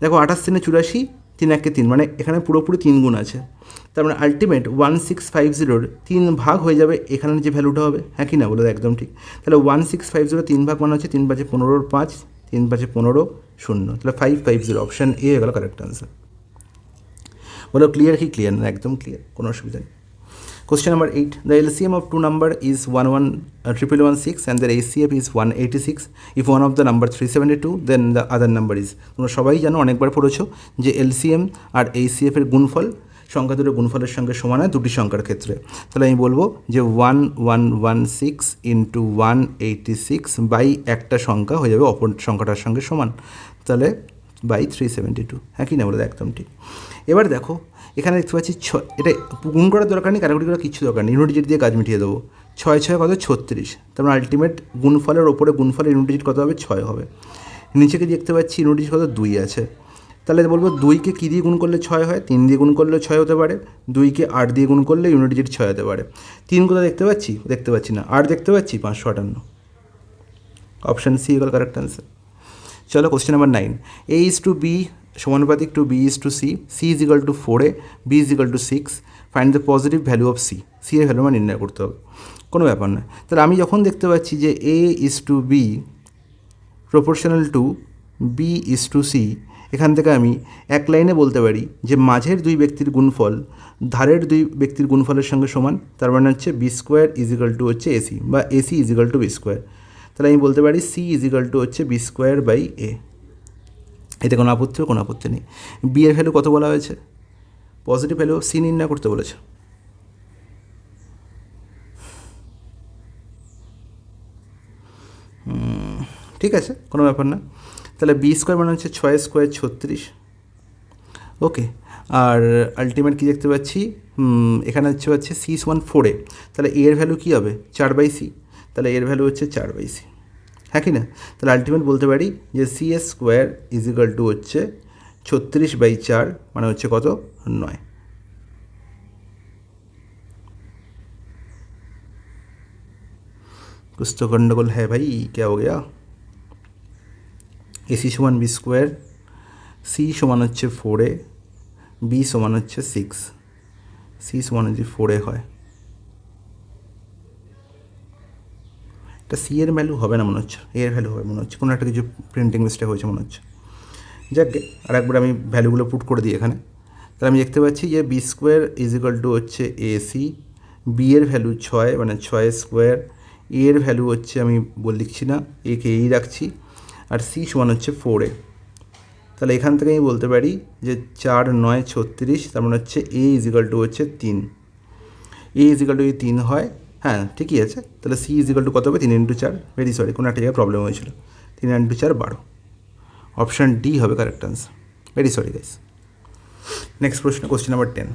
Speaker 1: দেখো 28 3 84, 3 1 3, মানে এখানে পুরোপুরি 3 গুণ আছে। তার মানে আলটিমেট 1650-র 3 ভাগ হয়ে যাবে এখানে যে ভ্যালুটা হবে, হ্যাঁ কি না বলো? একদম ঠিক। তাহলে 1650 3 ভাগ মানে হচ্ছে 3 5 15 5, 3 5 15 0, তাহলে 550, অপশান এ হয়ে গেল কারেক্ট আনসার। বলো ক্লিয়ার কি? ক্লিয়ার না? একদম ক্লিয়ার, কোনো অসুবিধা নেই। Question number 8. The LCM of two number is 116 and their ACF is 186. If one of the number 372, then the other number is, তোমরা সবাই জানো, অনেকবার পড়েছো যে LCM আর ACF এর গুণফল সংখ্যা দুটো গুণফলের সঙ্গে সমান হয় দুটি সংখ্যার ক্ষেত্রে। তাহলে আমি বলবো যে 1116 ইন্টু 186 বাই একটা সংখ্যা হয়ে যাবে অপর সংখ্যাটার সঙ্গে সমান, তাহলে বাই 372। হ্যাঁ কি না বলে একদম ঠিক। এবার দেখো এখানে দেখতে পাচ্ছি এটা গুণ করার দরকার নেই, কাটাকুটি করার কিছু দরকার নেই, ইউনিট ডিজিট দিয়ে কাজ মিটিয়ে দেবো। 6 6 কত 36, তারপর আলটিমেট গুণফলের ওপরে গুণফলের ইউনিট ডিজিট কত হবে 6 হবে। নিচেকে দেখতে পাচ্ছি ইউনিট ডিজিট কত 2 আছে, তাহলে বলবো 2কে কী দিয়ে গুণ করলে 6 হয়, 3 দিয়ে গুণ করলে 6 হতে পারে, 2কে 8 দিয়ে গুণ করলে ইউনিট ডিজিট 6 হতে পারে। 3 কোথাও দেখতে পাচ্ছি, দেখতে পাচ্ছি না, 8 দেখতে পাচ্ছি 558, option C equal correct answer. চলো question number 9, A is to B সমানুপাতিক to B is to C, C is equal to 4A, B is equal to 6, find the positive value of C, C এর ভ্যালু আমার নির্ণয় করতে হবে, কোনো ব্যাপার না। তাহলে আমি যখন দেখতে পাচ্ছি যে A is to B proportional to B is to C, এখান থেকে আমি এক লাইনে বলতে পারি যে মাঝের দুই ব্যক্তির গুণফল ধারের দুই ব্যক্তির গুণফলের সঙ্গে সমান, তার মানে হচ্ছে B square is equal to হচ্ছে এসি, বা AC is equal to B square. তাহলে আমি বলতে পারি সি ইজ ইকাল টু হচ্ছে বি স্কোয়ার বাই এ। এতে কোনো আপত্তি নেই। বি এর ভ্যালু কত বলা হয়েছে, পজিটিভ ভ্যালু সি নির্ণয় করতে বলেছে। ঠিক আছে, কোনো ব্যাপার না। তাহলে বি স্কোয়ার মানে হচ্ছে 6 স্কোয়ার 36, ওকে। আর আলটিমেট কী দেখতে পাচ্ছি, এখানে হচ্ছে সি সমান 4A, তাহলে এ এর ভ্যালু কী হবে 4/c, তাহলে এর ভ্যালু হচ্ছে 4/c, হ্যাঁ কি না। তাহলে আলটিমেট বলতে পারি যে সি এর স্কোয়ার ইজ ইকাল টু হচ্ছে 36/4, মানে হচ্ছে কত 9। कुछ तो गंडगोल है भाई, क्या हो गया। এসি সমান বি স্কোয়ার, সি সমান হচ্ছে 4A, বি সমান হচ্ছে 6, সি সমান যদি 4A হয়, এটা সি এর ভ্যালু হবে না মনে হচ্ছে, এ এর ভ্যালু হবে মনে হচ্ছে, কোনো একটা কিছু প্রিন্টিং মিস্টেক হয়েছে মনে হচ্ছে। যাকে আর একবার আমি ভ্যালুগুলো পুট করে দিই এখানে। তাহলে আমি দেখতে পাচ্ছি যে B square is equal to হচ্ছে এসি, বি এর ভ্যালু 6 মানে 6 স্কোয়ার, এ এর ভ্যালু হচ্ছে আমি লিখছি না, একে এই রাখছি, আর সি সমান হচ্ছে 4A। তাহলে এখান থেকে আমি বলতে পারি যে 4 9 36, তার মানে হচ্ছে এ ইজ ইকাল টু হচ্ছে 3, এ ইজ ইকাল টু যদি 3 হয়, হ্যাঁ ঠিকই আছে। তাহলে সি ইজ ইকাল টু কত হবে 3 × 4, ভেরি সরি কোনো একটা জায়গায় প্রবলেম হয়েছিল, 3 × 4 12, অপশান ডি হবে correct answer, very sorry guys. Next প্রশ্ন, question number 10,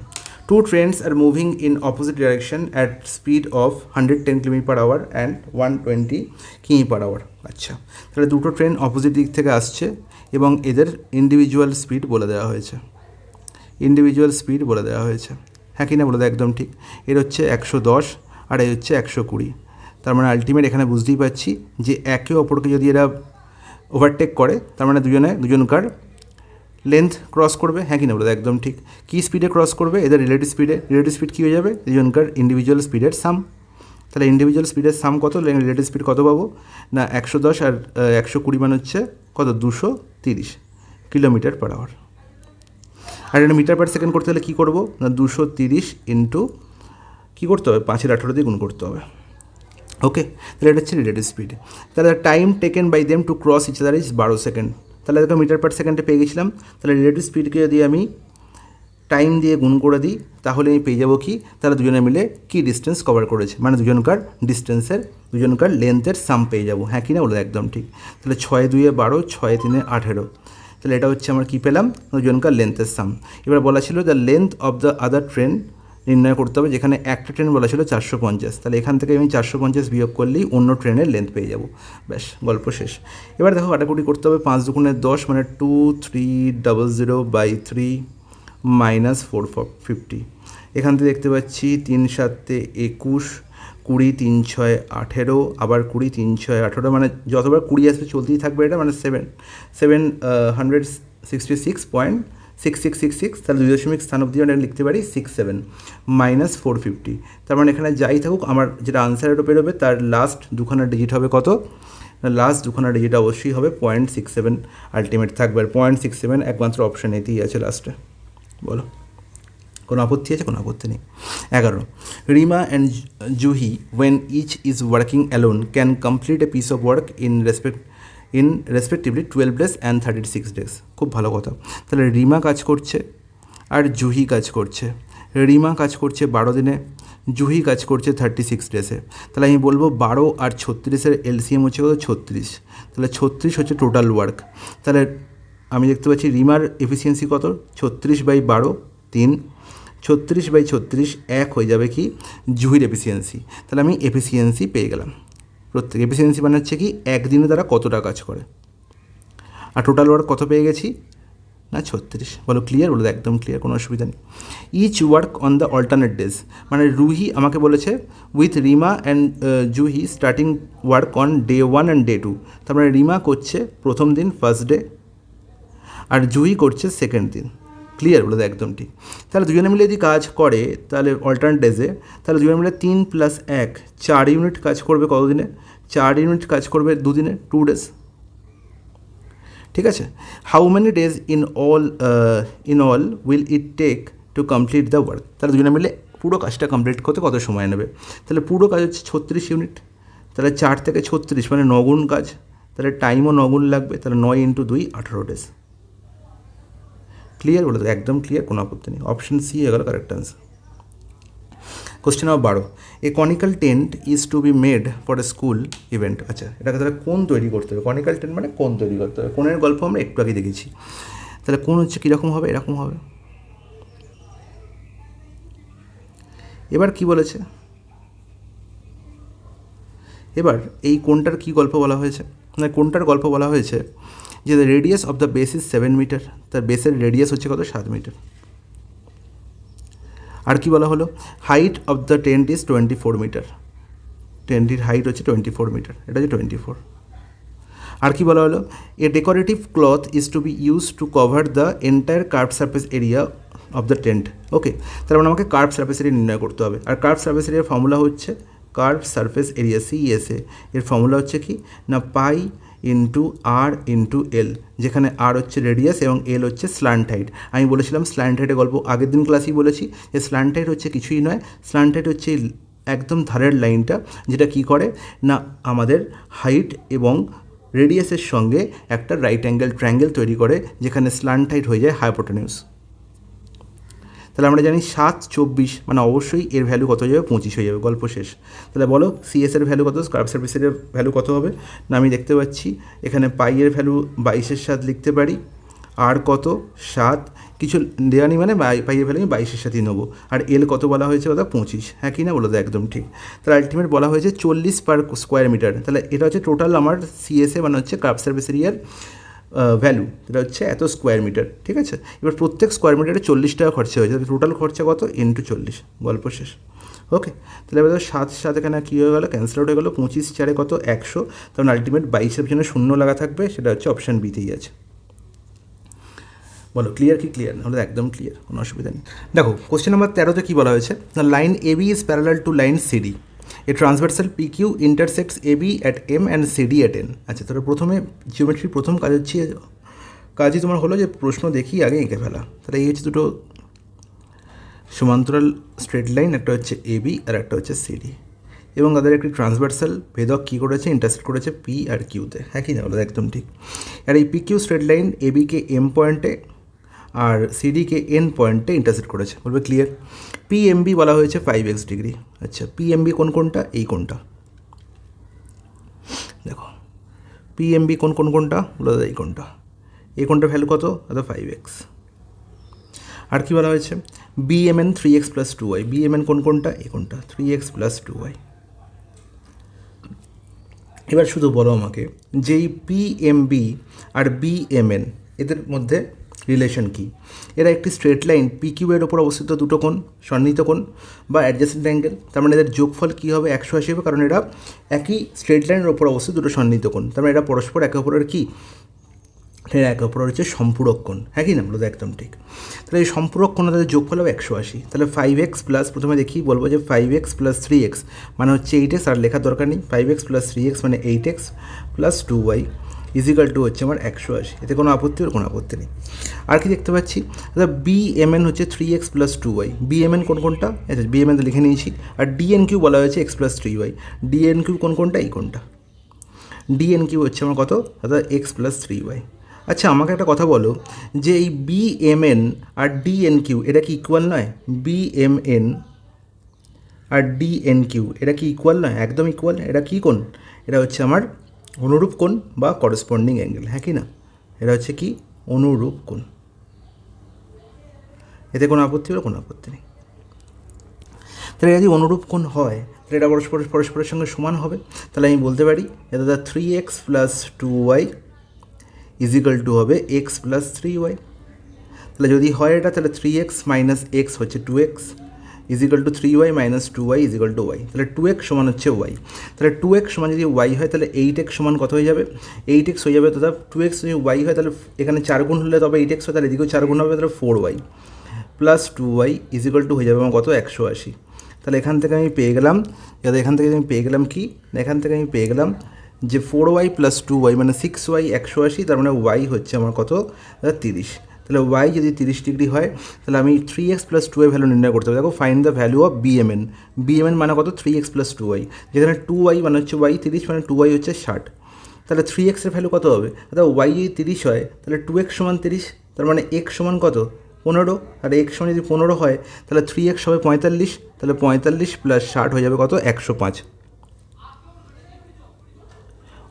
Speaker 1: two trains are moving in opposite direction at speed of 110 km/h and 120 km/h। আচ্ছা, তাহলে দুটো ট্রেন অপোজিট দিক থেকে আসছে এবং এদের ইন্ডিভিজুয়াল স্পিড বলে দেওয়া হয়েছে, হ্যাঁ কি না বলে দেয় একদম ঠিক। এর হচ্ছে 110 আর এই হচ্ছে 120, তার মানে আলটিমেট এখানে বুঝতেই পারছি যে একে অপরকে যদি এরা ওভারটেক করে, তার মানে দুজনকার লেন্থ ক্রস করবে, হ্যাঁ কি না বলে একদম ঠিক। কী স্পিডে ক্রস করবে, এদের রিলেটিভ স্পিড কী হয়ে যাবে, দুজনকার ইন্ডিভিজুয়াল স্পিডের সাম। তাহলে ইন্ডিভিজুয়াল স্পিডের সাম কত, রিলেটিভ স্পিড কত পাবো না 110 আর 120 মানে হচ্ছে কত 230 km/h। আর এটা মিটার পার সেকেন্ড করতে হলে কী করবো না 230 ইন্টু কী করতে হবে 5/18 দিয়ে গুণ করতে হবে, ওকে। তাহলে এটা হচ্ছে রিলেটিভ স্পিড। তাহলে time taken by them to cross each other is 12 second. তাহলে দেখো মিটার পার সেকেন্ডে পেয়ে গেছিলাম, তাহলে রিলেটিভ স্পিডকে যদি আমি টাইম দিয়ে গুণ করে দিই তাহলে আমি পেয়ে যাবো কি, তাহলে দুজনে মিলে কী ডিস্টেন্স কভার করেছে, মানে দুজনকার লেন্থের সাম পেয়ে যাবো, হ্যাঁ কি না বলে একদম ঠিক। তাহলে 6 2 12, 6 3 18, তাহলে এটা হচ্ছে আমার কী পেলাম, দুজনকার লেন্থের সাম। এবার বলা ছিল the length of the other train নির্ণয় করতে হবে, যেখানে একটা ট্রেন বলা ছিল 450, তাহলে এখান থেকে আমি 450 বিয়োগ করলেই অন্য ট্রেনের লেন্থ পেয়ে যাব, ব্যাস গল্প শেষ। এবার দেখো কাটাকুটি করতে হবে, 5 2 10 মানে 2300/3 মাইনাস 450। এখান থেকে দেখতে পাচ্ছি 3 7 21, 20 3 6 18, আবার 20 3 6 18, মানে যতবার 20 আসবে চলতেই থাকবে এটা, মানে 766.6666, তাহলে 2 দশমিক স্থান অবধি আমরা লিখতে পারি 67 মাইনাস 450। তার মানে এখানে যাই থাকুক আমার যেটা আনসার এটা বেরোবে তার লাস্ট দুখানা ডিজিট হবে কত, লাস্ট দুখানা ডিজিট অবশ্যই হবে 0.67 আলটিমেট থাকবে, আর 0.67 একমাত্র অপশান এতেই আছে লাস্টে। বলো কোনো আপত্তি আছে, কোনো আপত্তি নেই। 11, Rima and Juhi when each is working alone can complete a piece of work in respectively 12 days and 36 days। খুব ভালো কথা। তাহলে রিমা কাজ করছে আর জুহি কাজ করছে, রিমা কাজ করছে 12 দিনে, জুহি কাজ করছে 36 ডেসে। তাহলে আমি বলবো 12 আর 36-এর এলসিএম হচ্ছে কত? 36। তাহলে 36 হচ্ছে টোটাল ওয়ার্ক। তাহলে আমি দেখতে পাচ্ছি রিমার এফিসিয়েন্সি কত? 36/12 3, 36/36 1 হয়ে যাবে কি জুহির এফিসিয়েন্সি। তাহলে আমি এফিসিয়েন্সি পেয়ে গেলাম। প্রত্যেক এফিসিয়েন্সি মানে হচ্ছে কি একদিনে তারা কতটা কাজ করে, আর টোটাল ওয়ার্ক কত পেয়ে গেছি না 36। বলো ক্লিয়ার? বলো একদম ক্লিয়ার, কোনো অসুবিধা নেই। Each work on the alternate days, মানে রুহি আমাকে বলেছে with Rima and Juhi starting work on day 1 and day 2। তার মানে রিমা করছে প্রথম দিন ফার্স্ট ডে, আর জুহি করছে সেকেন্ড দিন। ক্লিয়ার? বলে একদম ঠিক। তাহলে দুজনে মিলে যদি কাজ করে তাহলে অল্টারনেট ডেজে, তাহলে দুজনে মিলে 3 + 1 4 ইউনিট কাজ করবে কত দিনে? 4 ইউনিট কাজ করবে 2 দিনে, 2 ডেজ। ঠিক আছে। How many days in all will it take to complete the work? তাহলে দুজনে মিলে পুরো কাজটা কমপ্লিট করতে কত সময় নেবে? তাহলে পুরো কাজ হচ্ছে 36 ইউনিট। তাহলে 4 থেকে 36 মানে 9 গুণ কাজ, তাহলে টাইমও 9 গুণ লাগবে। তাহলে 9 × 2 18 ডেজ। ক্লিয়ার? বলে একদম ক্লিয়ার, কোনো আপত্তি নেই। অপশন সি হয়ে গেল correct answer. Question number 12, a conical tent is to be made for a school event. আচ্ছা, এটাকে তাহলে কোন তৈরি করতে হবে? কনিক্যাল টেন্ট মানে কোন তৈরি করতে হবে। কোণের গল্প আমরা একটু আগে দেখেছি। তাহলে কোন হচ্ছে কীরকম হবে? এরকম হবে। এবার কি বলেছে? এবার এই কোণটার কি গল্প বলা হয়েছে? মানে কোণটার গল্প বলা হয়েছে যে the radius of the base is 7 metre. তার বেসের রেডিয়াস হচ্ছে কত? 7 মিটার। আর কি বলা হলো? Height of the tent is 24 metre. টেন্টের হাইট হচ্ছে 24 মিটার, এটা হচ্ছে 24। আর কি বলা হলো? A decorative cloth is to be use to cover the entire curve surface area of the tent. Okay, তার মানে আমাকে কার্ভ সারফেস এরিয়া নির্ণয় করতে হবে। আর কার্ভ সারফেস এরিয়ার ফর্মুলা হচ্ছে কার্ভ সারফেস এরিয়া CSA। এর ফর্মুলা হচ্ছে কি না পাই ইন্টু আর ইন্টু এল, যেখানে আর হচ্ছে রেডিয়াস এবং এল হচ্ছে স্ল্যান্ট হাইট। আমি বলেছিলাম স্ল্যান্ট হাইটের গল্প আগের দিন ক্লাসেই বলেছি যে স্ল্যান্ট হাইট হচ্ছে কিছুই নয়, স্ল্যান্ট হাইট হচ্ছে একদম ধারের লাইনটা যেটা কি করে না আমাদের হাইট এবং রেডিয়াসের সঙ্গে একটা রাইট অ্যাঙ্গেল ট্রায়াঙ্গেল তৈরি করে, যেখানে স্ল্যান্ট হাইট হয়ে যায় হাইপোটেনিউস। তাহলে আমরা জানি 7 24 মানে অবশ্যই এর ভ্যালু কত হয়ে যাবে? 25 হয়ে যাবে, গল্প শেষ। তাহলে বলো CS এর ভ্যালু কত, কার্ভ সারফেসের ভ্যালু কত হবে? না আমি দেখতে পাচ্ছি এখানে পাইয়ের ভ্যালু 22-এর 7 লিখতে পারি, আর কত 7 কিছু দেওয়া নেই মানে পাইয়ের ভ্যালু আমি 22-এর সাথেই নেবো। আর এল কত বলা হয়েছে? কথা 25, হ্যাঁ কি না বলো তো একদম ঠিক। তাহলে আলটিমেট বলা হয়েছে 40 পার স্কোয়ার মিটার। তাহলে এটা হচ্ছে টোটাল আমার CSA মানে হচ্ছে কার্ভ সারফেস এরিয়ার ভ্যালু, এটা হচ্ছে এত স্কোয়ার মিটার। ঠিক আছে, এবার প্রত্যেক স্কোয়ার মিটারে 40 টাকা খরচা হয়েছে, টোটাল খরচা কত? ইন্টু 40, গল্প শেষ। ওকে, তাহলে এবার 7 এখানে কী হয়ে গেলো? ক্যান্সেল আউট হয়ে গেলো। 25 4 কত? 100। তখন আলটিমেট 22-এর জন্য 0 লাগা থাকবে, সেটা হচ্ছে অপশান বিতেই আছে। বলো ক্লিয়ার কি ক্লিয়ার? নাহলে একদম ক্লিয়ার, কোনো অসুবিধা নেই। দেখো কোশ্চেন নাম্বার 13-তে কী বলা হয়েছে? Line AB is parallel to line CD। A transversal PQ ইন্টারসেক্টস AB at M and CD at N। আচ্ছা, তাহলে প্রথমে জিওমেট্রির প্রথম কাজই তোমার হলো যে প্রশ্ন দেখি আগে এঁকে ফেলা। তাহলে এই হচ্ছে দুটো সমান্তরাল স্ট্রেট লাইন, একটা হচ্ছে AB আর একটা হচ্ছে CD, এবং তাদের একটি ট্রান্সভার্সাল ভেদক কী করেছে? ইন্টারসেক্ট করেছে P আর Qতে, হ্যাঁ কি না বলো একদম ঠিক। আর এই PQ স্ট্রেট লাইন ABকে M পয়েন্টে আর সিডিকে N পয়েন্টে ইন্টারসেক্ট করেছে, বলবে ক্লিয়ার। PMB বলা হয়েছে 5x ডিগ্রি। আচ্ছা, PMB কোনটা? এই কোনটা দেখো, PMB কোনটা বলো দাদা? এই কোনটা। এই কোনটার ভ্যালু কত? দাদা 5x। আর কি বলা হয়েছে? BMN 3x + 2y। BMN কোনটা? এই কোনটা, 3x + 2y। এবার শুধু বলো আমাকে যেই PMB আর BMN এদের মধ্যে রিলেশন কি? এরা একটি স্ট্রেট লাইন PQ এর ওপর অবস্থিত দুটো কোণ, সন্নিহিত কোণ বা অ্যাডজেসেন্ট অ্যাঙ্গেল। তার মানে এদের যোগফল কী হবে? 180 হবে, কারণ এরা একই স্ট্রেট লাইনের ওপর অবস্থিত দুটো সন্নিহিত কোণ। তার মানে এরা পরস্পর একে অপরের কী? একে অপরের হচ্ছে সম্পূরক কোণ, হ্যাঁ কি না বলো? একদম ঠিক। তাহলে এই সম্পূরক কোণ তাদের যোগফল হবে 180। তাহলে 5x প্লাস, প্রথমে দেখি বলবো যে 5x + 3x মানে হচ্ছে 8x, আর লেখার দরকার নেই। 5x + 3x মানে 8x + 2y ইজিক্যাল টু হচ্ছে আমার 180। এতে কোনো আপত্তি? ওর কোনো আপত্তি নেই। আর কি দেখতে পাচ্ছি? BMN হচ্ছে 3x + 2y। BMN কোনটা? আচ্ছা, BMN তো লিখে নিয়েছি। আর DNQ বলা হয়েছে x + 3y। DNQ কোনটা? এই কোনটা। DNQ হচ্ছে আমার কত? অর্থাৎ x + 3y। আচ্ছা আমাকে একটা কথা বলো, যে এই BMN আর DNQ এটা কি ইকুয়াল নয়? BMN আর DNQ এটা কি ইকুয়াল নয়? একদম ইকুয়াল। এটা কি কোণ? এটা হচ্ছে আমার অনুরূপ কোণ বা করসপন্ডিং অ্যাঙ্গেল, হ্যাঁ কি না? এটা হচ্ছে কি অনুরূপ কোণ। এতে কোনো আপত্তি হলো? কোনো আপত্তি নেই। তাহলে যদি অনুরূপ কোণ হয় তাহলে এটা পরস্পরের সঙ্গে সমান হবে। তাহলে আমি বলতে পারি এটা 3x plus 2y is equal to হবে x প্লাস 3y। তাহলে যদি হয় এটা, তাহলে 3x মাইনাস এক্স হচ্ছে 2x is equal to 3y minus 2y is equal to y। তাহলে 2x সমান হচ্ছে y। তাহলে 2x সমান যদি y হয় তাহলে 8x সমান কত হয়ে যাবে? 8x হয়ে যাবে। তো 2x যদি y হয় তাহলে এখানে 4 গুণ হলে তবে 8x হয়, তাহলে এদিকেও 4 গুণ হবে, তাহলে 4y plus 2y is equal two হয়ে যাবে আমার কত? 180। তাহলে এখান থেকে আমি পেয়ে গেলাম, এখান থেকে আমি পেয়ে গেলাম কি? এখান থেকে আমি পেয়ে গেলাম যে 4y প্লাস 2y মানে 6y 180, তার মানে y হচ্ছে আমার কত? 30। তাহলে y যদি 30 ডিগ্রি হয় তাহলে আমি 3x প্লাস 2y ভ্যালু নির্ণয় করতে হবে। দেখো find the value of BMN। BMN মানে কত? 3x প্লাস 2y, যেখানে 2y মানে হচ্ছে y 30 মানে 2y হচ্ছে 60। তাহলে 3x এর ভ্যালু কত হবে? তাহলে y যদি 30 হয় তাহলে 2x সমান 30, তার মানে x সমান কত? 15। আর x সমান যদি 15 হয় তাহলে 3x হবে 45, তাহলে 45 প্লাস 60 হয়ে যাবে কত? 105।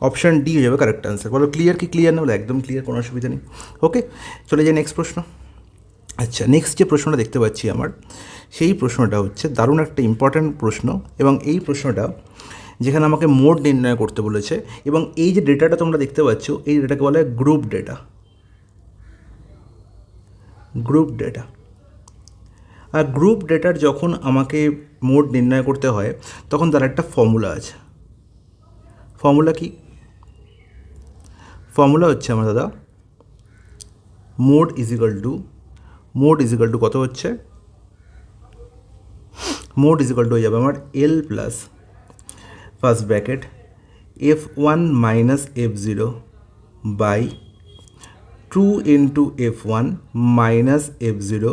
Speaker 1: অপশান ডি হয়ে যাবে কারেক্ট আনসার। বলো ক্লিয়ার কি ক্লিয়ার না? বলো একদম ক্লিয়ার, কোনো অসুবিধা নেই। ওকে, চলে যাই নেক্সট প্রশ্ন। আচ্ছা নেক্সট যে প্রশ্নটা দেখতে পাচ্ছি আমার, সেই প্রশ্নটা হচ্ছে দারুণ একটা ইম্পর্ট্যান্ট প্রশ্ন, এবং এই প্রশ্নটা যেখানে আমাকে মোড নির্ণয় করতে বলেছে, এবং এই যে ডেটাটা তোমরা দেখতে পাচ্ছ এই ডেটাকে বলা হয় গ্রুপ ডেটা। Group data. আর গ্রুপ ডেটার যখন আমাকে মোড নির্ণয় করতে হয় তখন তার একটা ফর্মুলা আছে। ফর্মুলা কি? ফর্মুলা হচ্ছে আমার দাদা মোড ইজিক্যাল টু কত হচ্ছে? মোড ইজিক্যাল টু হয়ে যাবে আমার L plus first bracket F1 minus F0 by 2 into F1 minus F0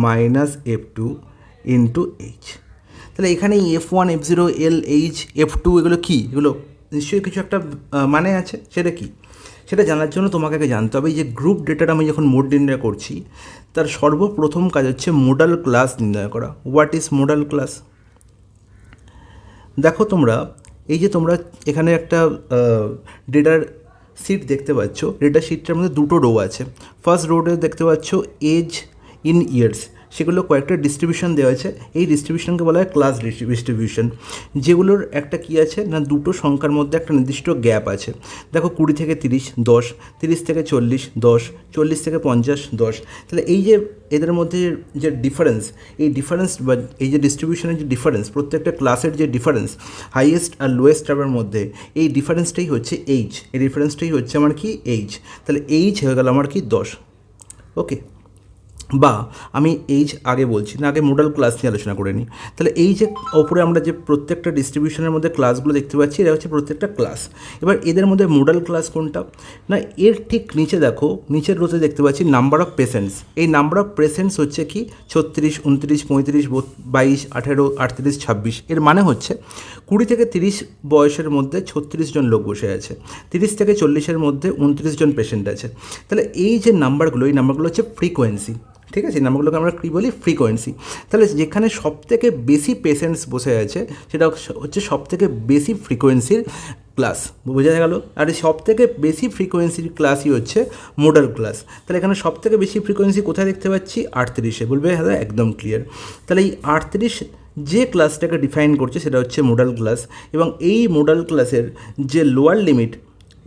Speaker 1: minus F2 into H। তাহলে এখানে F1 F0 L H F2 এগুলো কী? এগুলো নিশ্চয়ই কিছু একটা মানে আছে। সেটা কি? সেটা জানার জন্য তোমাকে আগে জানতে হবে যে গ্রুপ ডেটাটা আমি যখন মোড নির্ণয় করছি তার সর্বপ্রথম কাজ হচ্ছে মোডাল ক্লাস নির্ণয় করা। What is modal class? দেখো তোমরা এই যে তোমরা এখানে একটা ডেটার শিট দেখতে পাচ্ছ, ডেটা শিটটার মধ্যে দুটো রো আছে। ফার্স্ট রোতে দেখতে পাচ্ছ এজ ইন ইয়ার্স, সেগুলো কয়েকটা ডিস্ট্রিবিউশন দেওয়া আছে। এই ডিস্ট্রিবিউশনকে বলা হয় ক্লাস ডিস্ট্রিবিউশন, যেগুলোর একটা কী আছে না, দুটো সংখ্যার মধ্যে একটা নির্দিষ্ট গ্যাপ আছে। দেখো 20 থেকে 30 10, 30 থেকে 40 10, 40 থেকে 50 10। তাহলে এই যে এদের মধ্যে যে ডিফারেন্স, এই ডিফারেন্স বা এই যে ডিস্ট্রিবিউশনের যে ডিফারেন্স, প্রত্যেকটা ক্লাসের যে ডিফারেন্স হাইয়েস্ট আর লোয়েস্ট টার্মের মধ্যে, এই ডিফারেন্সটাই হচ্ছে এইচ। এই ডিফারেন্সটাই হচ্ছে আমার কি? এইচ। তাহলে এইচ হয়ে গেল আমার কি? 10। ওকে, বা আমি এইচ আগে বলছি না, আগে মোডাল ক্লাস নিয়ে আলোচনা করে নিই। তাহলে এই যে ওপরে আমরা যে প্রত্যেকটা ডিস্ট্রিবিউশনের মধ্যে ক্লাসগুলো দেখতে পাচ্ছি, এটা হচ্ছে প্রত্যেকটা ক্লাস। এবার এদের মধ্যে মোডাল ক্লাস কোনটা না, এর ঠিক নিচে দেখো, নিচের রোতে দেখতে পাচ্ছি নাম্বার অফ পেশেন্টস। এই নাম্বার অফ পেশেন্টস হচ্ছে কি? 36 29 35 22 18 38 26। এর মানে হচ্ছে 20 থেকে 30 বয়সের মধ্যে 36 জন লোক বসে আছে, 30 থেকে 40-এর মধ্যে 29 জন পেশেন্ট আছে। তাহলে এই যে নাম্বারগুলো, এই নাম্বারগুলো হচ্ছে ফ্রিকোয়েন্সি। ঠিক আছে, এই নাম্বারগুলোকে আমরা কী বলি? ফ্রিকোয়েন্সি। তাহলে যেখানে সবথেকে বেশি পেশেন্টস বসে আছে সেটা হচ্ছে সবথেকে বেশি ফ্রিকোয়েন্সির ক্লাস। বোঝা গেল? আর এই সবথেকে বেশি ফ্রিকোয়েন্সির ক্লাসই হচ্ছে মোডাল ক্লাস। তাহলে এখানে সবথেকে বেশি ফ্রিকোয়েন্সি কোথায় দেখতে পাচ্ছি? 38-এ। বলবে হ্যাঁ একদম ক্লিয়ার। তাহলে এই 38 যে ক্লাসটাকে ডিফাইন করছে সেটা হচ্ছে মোডাল ক্লাস। এবং এই মোডাল ক্লাসের যে লোয়ার লিমিট,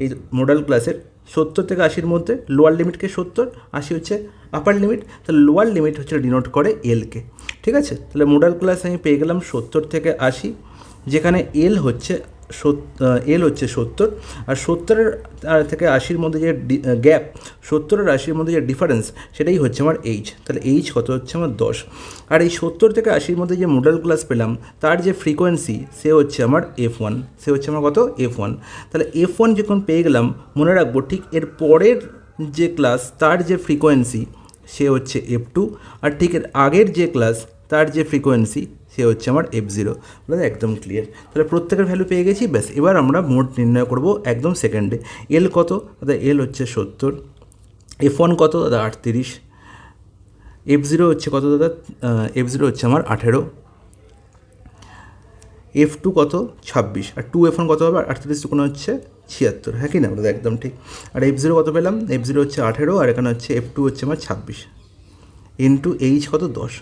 Speaker 1: এই মোডাল ক্লাসের 70 থেকে 80-এর মধ্যে লোয়ার লিমিটকে 70, 80 হচ্ছে আপার লিমিট। তাহলে লোয়ার লিমিট হচ্ছে ডিনোট করে এলকে। ঠিক আছে, তাহলে মোডাল ক্লাস আমি পেয়ে গেলাম 70 থেকে 80, যেখানে এল হচ্ছে 70, আর 70 থেকে 80-এর মধ্যে যে গ্যাপ, 70 আর 80-এর মধ্যে যে ডিফারেন্স, সেটাই হচ্ছে আমার এইচ। তাহলে এইচ কত হচ্ছে আমার? 10। আর এই 70 থেকে 80-এর মধ্যে যে মোডাল ক্লাস পেলাম তার যে ফ্রিকোয়েন্সি সে হচ্ছে আমার F1, সে হচ্ছে আমার কত? F1। তাহলে F1 যখন পেয়ে গেলাম, মনে রাখবো ঠিক এর পরের যে ক্লাস তার যে ফ্রিকোয়েন্সি সে হচ্ছে F2, আর ঠিক এর আগের যে ক্লাস তার যে ফ্রিকোয়েন্সি সে হচ্ছে আমার F0। বলে একদম ক্লিয়ার। তাহলে প্রত্যেকের ভ্যালু পেয়ে গেছি, ব্যাস। এবার আমরা মোড নির্ণয় করব একদম সেকেন্ডে। এল কত? অর্থাৎ এল হচ্ছে 70, F1 কত দাদা 38, F0 হচ্ছে কত দাদা, F0 হচ্ছে আমার 18, F2 কত 26, আর 2F1 কত হবে 38 কোনো হচ্ছে 76, হ্যাঁ কি না দাদা একদম ঠিক। আর F0 কত পেলাম, F0 হচ্ছে 18 আর এখানে হচ্ছে F2 হচ্ছে আমার 26 ইন্টু H কত 10,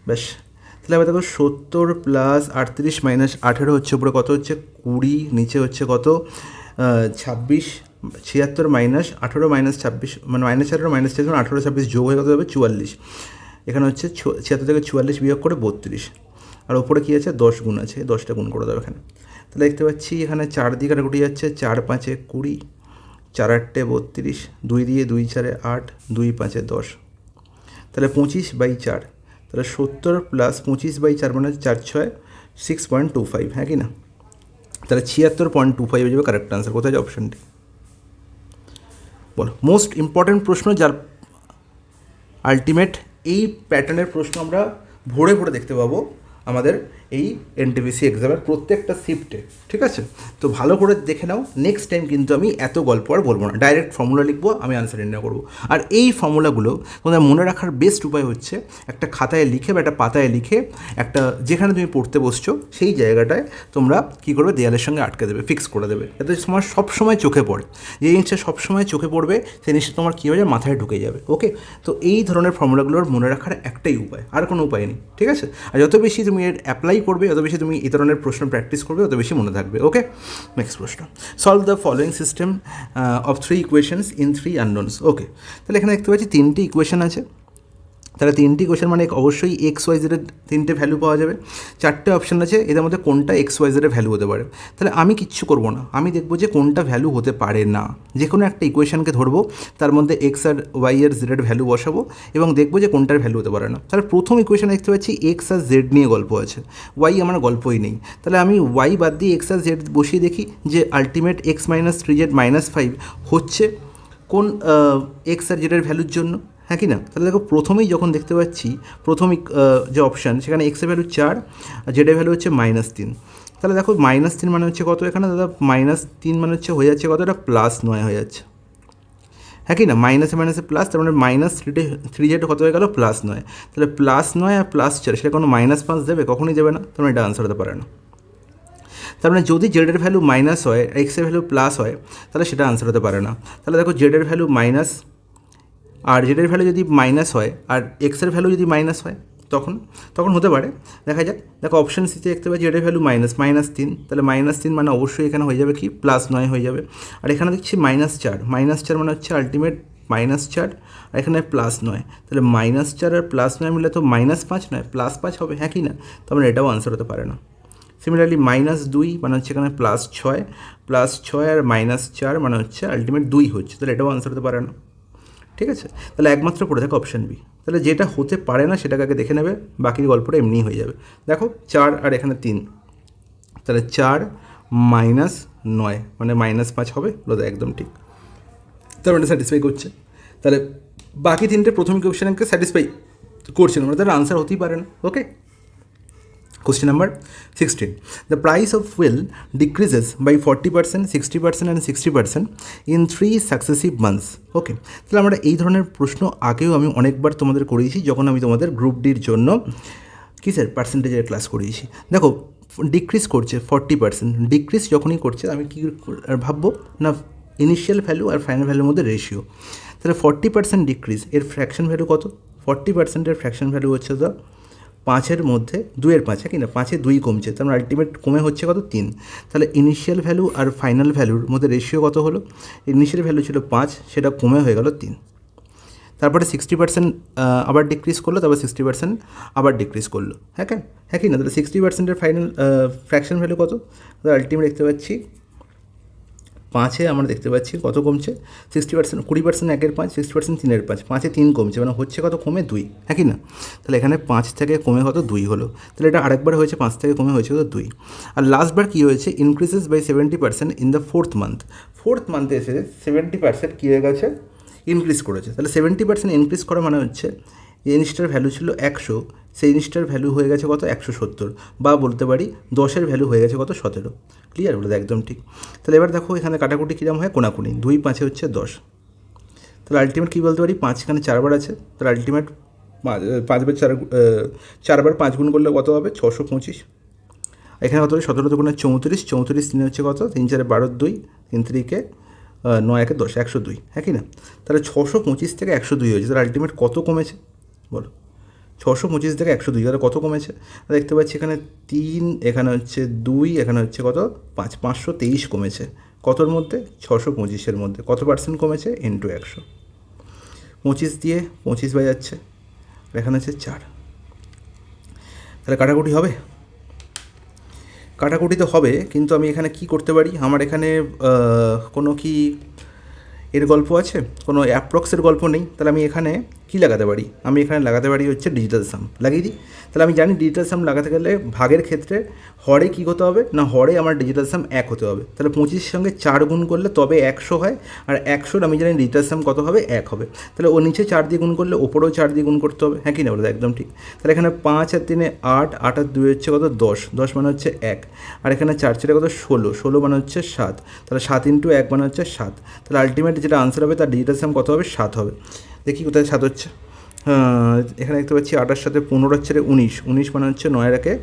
Speaker 1: ব্যাস। তাহলে এবার দেখো 70 প্লাস 38 মাইনাস 18 হচ্ছে উপরে কত হচ্ছে 20, নিচে হচ্ছে কত 26, 76 মাইনাস 18 মাইনাস 26 মানে মাইনাস 18 মাইনাস 26 18 26 যোগ হয়ে কত হবে 44, এখানে হচ্ছে 76 থেকে 44 বিয়োগ করে 32, আর ওপরে কী আছে 10 গুণ আছে, 10টা গুণ করে দেবো এখানে। তাহলে দেখতে পাচ্ছি এখানে 4 দিকে গুটি যাচ্ছে, 4 5 20, 4 8 32, 2 দিয়ে 2 4 8, 2 5 10, তাহলে 25/4, তাহলে 70 প্লাস 25/4 মানে 4 6 6.25, হ্যাঁ কি না, তাহলে 76.25 হয়ে যাবে কারেক্ট আনসার। কোথায় যে অপশানটি বলো। মোস্ট ইম্পর্ট্যান্ট প্রশ্ন, যার আলটিমেট এই প্যাটার্নের প্রশ্ন আমরা ভরে ভরে দেখতে পাবো আমাদের এই এনটিপিসি এক্সামের প্রত্যেকটা শিফটে, ঠিক আছে। তো ভালো করে দেখে নাও, নেক্সট টাইম কিন্তু আমি এত গল্প আর বলবো না, ডাইরেক্ট ফর্মুলা লিখবো, আমি আনসার নির্ণয় করবো। আর এই ফর্মুলাগুলো তোমাদের মনে রাখার বেস্ট উপায় হচ্ছে একটা খাতায় লিখে বা একটা পাতায় লিখে একটা যেখানে তুমি পড়তে বসছো সেই জায়গাটায় তোমরা কী করবে, দেয়ালের সঙ্গে আটকে দেবে, ফিক্স করে দেবে, যাতে তোমার সবসময় চোখে পড়ে। যে জিনিসটা সবসময় চোখে পড়বে সেই জিনিসটা তোমার কী হয়ে যাবে, মাথায় ঢুকে যাবে। ওকে, তো এই ধরনের ফর্মুলাগুলোর মনে রাখার একটাই উপায়, আর কোনো উপায় নেই, ঠিক আছে। আর যত বেশি তুমি এর অ্যাপ্লাই করবে, যত বেশি তুমি এই ধরনের প্রশ্ন প্র্যাকটিস করবে, তত বেশি মনে থাকবে। ওকে, নেক্সট প্রশ্ন, solve the following system of 3 equations in 3 unknown's. ওকে, তাহলে এখানে দেখতে পাচ্ছি 3টি ইকুয়েশন আছে, তাহলে 3টি কোয়েশ্চেন মানে অবশ্যই এক্স ওয়াই জেডের 3টে ভ্যালু পাওয়া যাবে, 4টে অপশান আছে, এদের মধ্যে কোনটা এক্স ওয়াই জেডের ভ্যালু হতে পারে। তাহলে আমি কিচ্ছু করবো না, আমি দেখবো যে কোনটা ভ্যালু হতে পারে না, যে কোনো একটা ইকুয়েশনকে ধরবো, তার মধ্যে এক্স আর ওয়াই এর জেডের ভ্যালু বসাবো এবং দেখবো যে কোনটার ভ্যালু হতে পারে না। তাহলে প্রথম ইকুয়েশনে দেখতে পাচ্ছি এক্স আর জেড নিয়ে গল্প আছে, ওয়াই আমার গল্পই নেই। তাহলে আমি ওয়াই বাদ দিয়ে এক্স আর জেড বসিয়ে দেখি যে ultimate x minus 3z minus 5 হচ্ছে কোন এক্স আর জেডের ভ্যালুর জন্য, হ্যাঁ কি না। তাহলে দেখো প্রথমেই যখন দেখতে পাচ্ছি প্রথম যে অপশান, সেখানে এক্সের ভ্যালু 4 আর জেডের ভ্যালু হচ্ছে -3, তাহলে দেখো -3 মানে হচ্ছে কত, এখানে দাদা -3 মানে হচ্ছে হয়ে যাচ্ছে কত, এটা +9 হয়ে যাচ্ছে, হ্যাঁ কি না, মাইনাসে মাইনাসে প্লাস, তার মানে -3z কত হয়ে গেল +9, তাহলে +9 আর +4 সেটা কোনো -5 দেবে, কখনই দেবে না, তার মানে এটা আনসার হতে পারে না। তার মানে যদি জেডের ভ্যালু মাইনাস হয়, এক্সের ভ্যালু প্লাস হয়, তাহলে সেটা আনসার হতে পারে না। তাহলে দেখো জেডের ভ্যালু মাইনাস আর জেডের ভ্যালু যদি মাইনাস হয় আর এক্সের ভ্যালু যদি মাইনাস হয়, তখন হতে পারে। দেখা যাক, দেখো অপশান সিতে দেখতে পাচ্ছি জেডের ভ্যালু -3, তাহলে -3 মানে অবশ্যই এখানে হয়ে যাবে কি +9 হয়ে যাবে। আর এখানে দেখছি -4 মানে হচ্ছে আলটিমেট -4 আর এখানে +9, তাহলে -4 আর +9 মিলে তো -5 নয় +5 হবে, হ্যাঁ কি না, তার মানে এটাও আনসার হতে পারে না। সিমিলারলি -2 মানে হচ্ছে এখানে +6 আর -4 মানে হচ্ছে আলটিমেট 2 হচ্ছে, তাহলে এটাও আনসার হতে পারে না, ঠিক আছে। তাহলে একমাত্র পড়ে থাকে অপশান বি। তাহলে যেটা হতে পারে না সেটাকে আগে দেখে নেবে, বাকি গল্পটা এমনিই হয়ে যাবে। দেখো 4 আর এখানে 3, তাহলে 4 -9 মানে -5 হবে, বলো একদম ঠিক, তার মানে স্যাটিসফাই করছে। তাহলে বাকি 3টে প্রথম কোয়েশ্চেনকে স্যাটিসফাই করছে না, মানে তার আনসার হতেই পারে না। ওকে, Question number 16. The price of fuel decreases by 40%, 60% and 60% in 3 successive months. ওকে, তাহলে আমরা এই ধরনের প্রশ্ন আগেও আমি অনেকবার তোমাদের করিয়েছি, যখন আমি তোমাদের গ্রুপ ডির জন্য কিসের পার্সেন্টেজের ক্লাস করিয়েছি। দেখো ডিক্রিজ করছে 40%, ডিক্রিজ যখনই করছে আমি কী ভাববো না, ইনিশিয়াল ভ্যালু আর ফাইনাল ভ্যালুর মধ্যে রেশিও। তাহলে 40% ডিক্রিজ, এর ফ্র্যাকশন ভ্যালু কত, 40%-এর ফ্র্যাকশন ভ্যালু হচ্ছে তো 5-এর মধ্যে 2-এর 5, হ্যাঁ কি না, 5-এ 2 কমছে, তার মানে আলটিমেট কমে হচ্ছে কত 3। তাহলে ইনিশিয়াল ভ্যালু আর ফাইনাল ভ্যালুর মধ্যে রেশিও কত হলো, ইনিশিয়াল ভ্যালু ছিল 5, সেটা কমে হয়ে গেল 3। তারপরে 60% আবার ডিক্রিজ করলো, তারপর 60% আবার ডিক্রিজ করলো, হ্যাঁ কি না। তাহলে 60%-এর ফাইনাল ফ্র্যাকশন ভ্যালু কত, তাহলে আলটিমেট দেখতে পাচ্ছি 5-এ আমরা দেখতে পাচ্ছি কত কমছে, 60%, 20% 1-এর 5, 60% 3-এর 5, 5-এ 3 কমছে, মানে হচ্ছে কত কমে 2, হ্যাঁ কি না। তাহলে এখানে 5 থেকে কমে কত 2 হলো, তাহলে এটা আরেকবার হয়েছে 5 থেকে কমে হয়েছে কত 2। আর লাস্টবার কী হয়েছে, increases by 70% in the 4th month, 4th মান্থে এসে 70% কী হয়ে গেছে, ইনক্রিজ করেছে। তাহলে 70% ইনক্রিজ করা মানে হচ্ছে এই জিনিসটার ভ্যালু ছিল 100, সেই জিনিসটার ভ্যালু হয়ে গেছে কত 170, বা বলতে পারি 10-এর ভ্যালু হয়ে গেছে কত 17। ক্লিয়ার, বলে একদম ঠিক। তাহলে এবার দেখো এখানে কাটাকুটি কীরকম হয়, কোনাকুনি, 2 5-এ হচ্ছে 10, তাহলে আলটিমেট কী বলতে পারি, 5 এখানে 4বার আছে, তাহলে আলটিমেট 4বার 5 গুণ করলে কত হবে, 625। এখানে কত হবে, 17 দুগুণে 34, 34 3 হচ্ছে কত, 3 4 12 2, 3 3 9 1 10, 102, হ্যাঁ কি না? তাহলে 625 থেকে 102 হয়েছে, তাহলে আলটিমেট কত কমেছে বলো, 625 থেকে 102, তাহলে কত কমেছে? দেখতে পাচ্ছি এখানে 3, এখানে হচ্ছে 2, এখানে হচ্ছে কত 5, 523 কমেছে। কতর মধ্যে, 625-এর মধ্যে। কত পার্সেন্ট কমেছে, ইন্টু 100, 25 দিয়ে 25 বাই যাচ্ছে, আর এখানে হচ্ছে 4। তাহলে কাটাকুটি হবে, কাটাকুটি তো হবে, কিন্তু আমি এখানে কি করতে পারি, আমার এখানে কোনো কি এর গল্প আছে, কোনো অ্যাপ্রক্সের গল্প নেই, তাহলে আমি এখানে কী লাগাতে পারি, আমি এখানে লাগাতে পারি হচ্ছে ডিজিটাল সাম, লাগিয়ে দিই। তাহলে আমি জানি ডিজিটাল সাম লাগাতে গেলে ভাগের ক্ষেত্রে হরে কী হতে হবে না, হরে আমার ডিজিটাল সাম 1 হতে হবে। তাহলে 25-এর সঙ্গে 4 গুণ করলে তবে 100 হয়, আর 100-র আমি জানি ডিজিটাল সাম কত হবে, 1 হবে। তাহলে ও নিচে 4 দিয়ে গুণ করলে ওপরেও 4 দিয়ে গুণ করতে হবে, হ্যাঁ কি না বলো, একদম ঠিক। তাহলে এখানে 5 আর 3 8, 8 আর 2 হচ্ছে কত, 10, 10 মানে হচ্ছে 1, আর এখানে 4 4 কত, 16, 16 মানে হচ্ছে 7, তাহলে 7 ইন্টু 1 মানে হচ্ছে 7। তাহলে আলটিমেট যেটা আনসার হবে তার ডিজিটাল সাম কত হবে, 7 হবে। দেখি কোথায় 7 হচ্ছে, এখানে দেখতে পাচ্ছি 8-এর সাথে 15 হচ্ছে 19, 19 মানে হচ্ছে 9 রাখে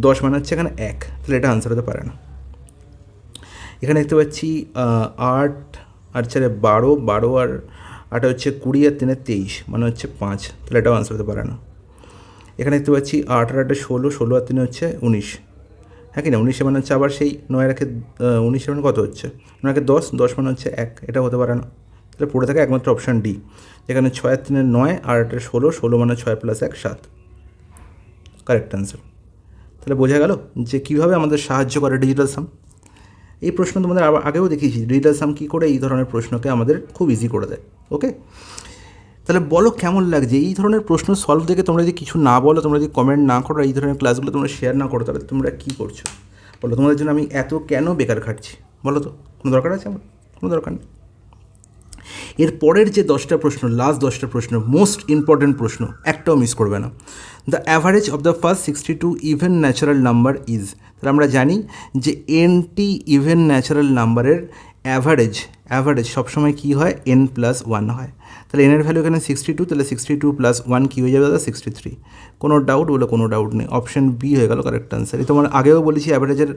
Speaker 1: 10 মানে হচ্ছে এখানে 1, তাহলে এটা আনসার হতে পারে না। এখানে দেখতে পাচ্ছি 8 আর 4 12, 12 আর 8 হচ্ছে 20 আর 3 23 মানে হচ্ছে 5, তাহলে এটাও আনসার হতে পারে না। এখানে দেখতে পাচ্ছি 8 আর 8 16, 16 আর 3 হচ্ছে 19, হ্যাঁ কি না, 19 মানে হচ্ছে আবার সেই 9 রাখে 19 মানে কত হচ্ছে, 9 রাখে 10, 10 মানে হচ্ছে 1, এটা হতে পারে না। তাহলে পড়ে থাকে একমাত্র অপশান ডি, যেখানে 6 আর 3 9 আর 8 16, 16 মানে 6 + 1 7, কারেক্ট অ্যান্সার। তাহলে বোঝা গেল যে কীভাবে আমাদের সাহায্য করে ডিজিটাল সাম। এই প্রশ্ন তোমাদের আগেও দেখিয়েছি, ডিজিটাল সাম কী করে এই ধরনের প্রশ্নকে আমাদের খুব ইজি করে দেয়। ওকে, তাহলে বলো কেমন লাগছে এই ধরনের প্রশ্ন সলভ দেখে, তোমরা যদি কিছু না বলো, তোমরা যদি কমেন্ট না করো, এই ধরনের ক্লাসগুলো তোমরা শেয়ার না করো, তাহলে তোমরা কী করছো বলো, তোমাদের জন্য আমি এত কেন বেকার খাটছি বলো তো, কোনো দরকার আছে আমার? কোনো দরকার নেই। এর পরের যে 10টা প্রশ্ন, লাস্ট 10টা প্রশ্ন, মোস্ট ইম্পর্ট্যান্ট প্রশ্ন, একটাও মিস করবে না। The average of the first 62 even natural number is, তাহলে আমরা জানি যে nটি ইভেন ন্যাচারাল নাম্বারের অ্যাভারেজ সবসময় কী হয়, n+1 হয়। তাহলে n এর ভ্যালু এখানে 62, তাহলে 62 + 1 কী হয়ে যাবে দাদা, 63। কোনো ডাউট বলে, কোনো ডাউট নেই, অপশান বি হয়ে গেল কারেক্ট আনসার। এই তোমার আগেও বলেছি অ্যাভারেজের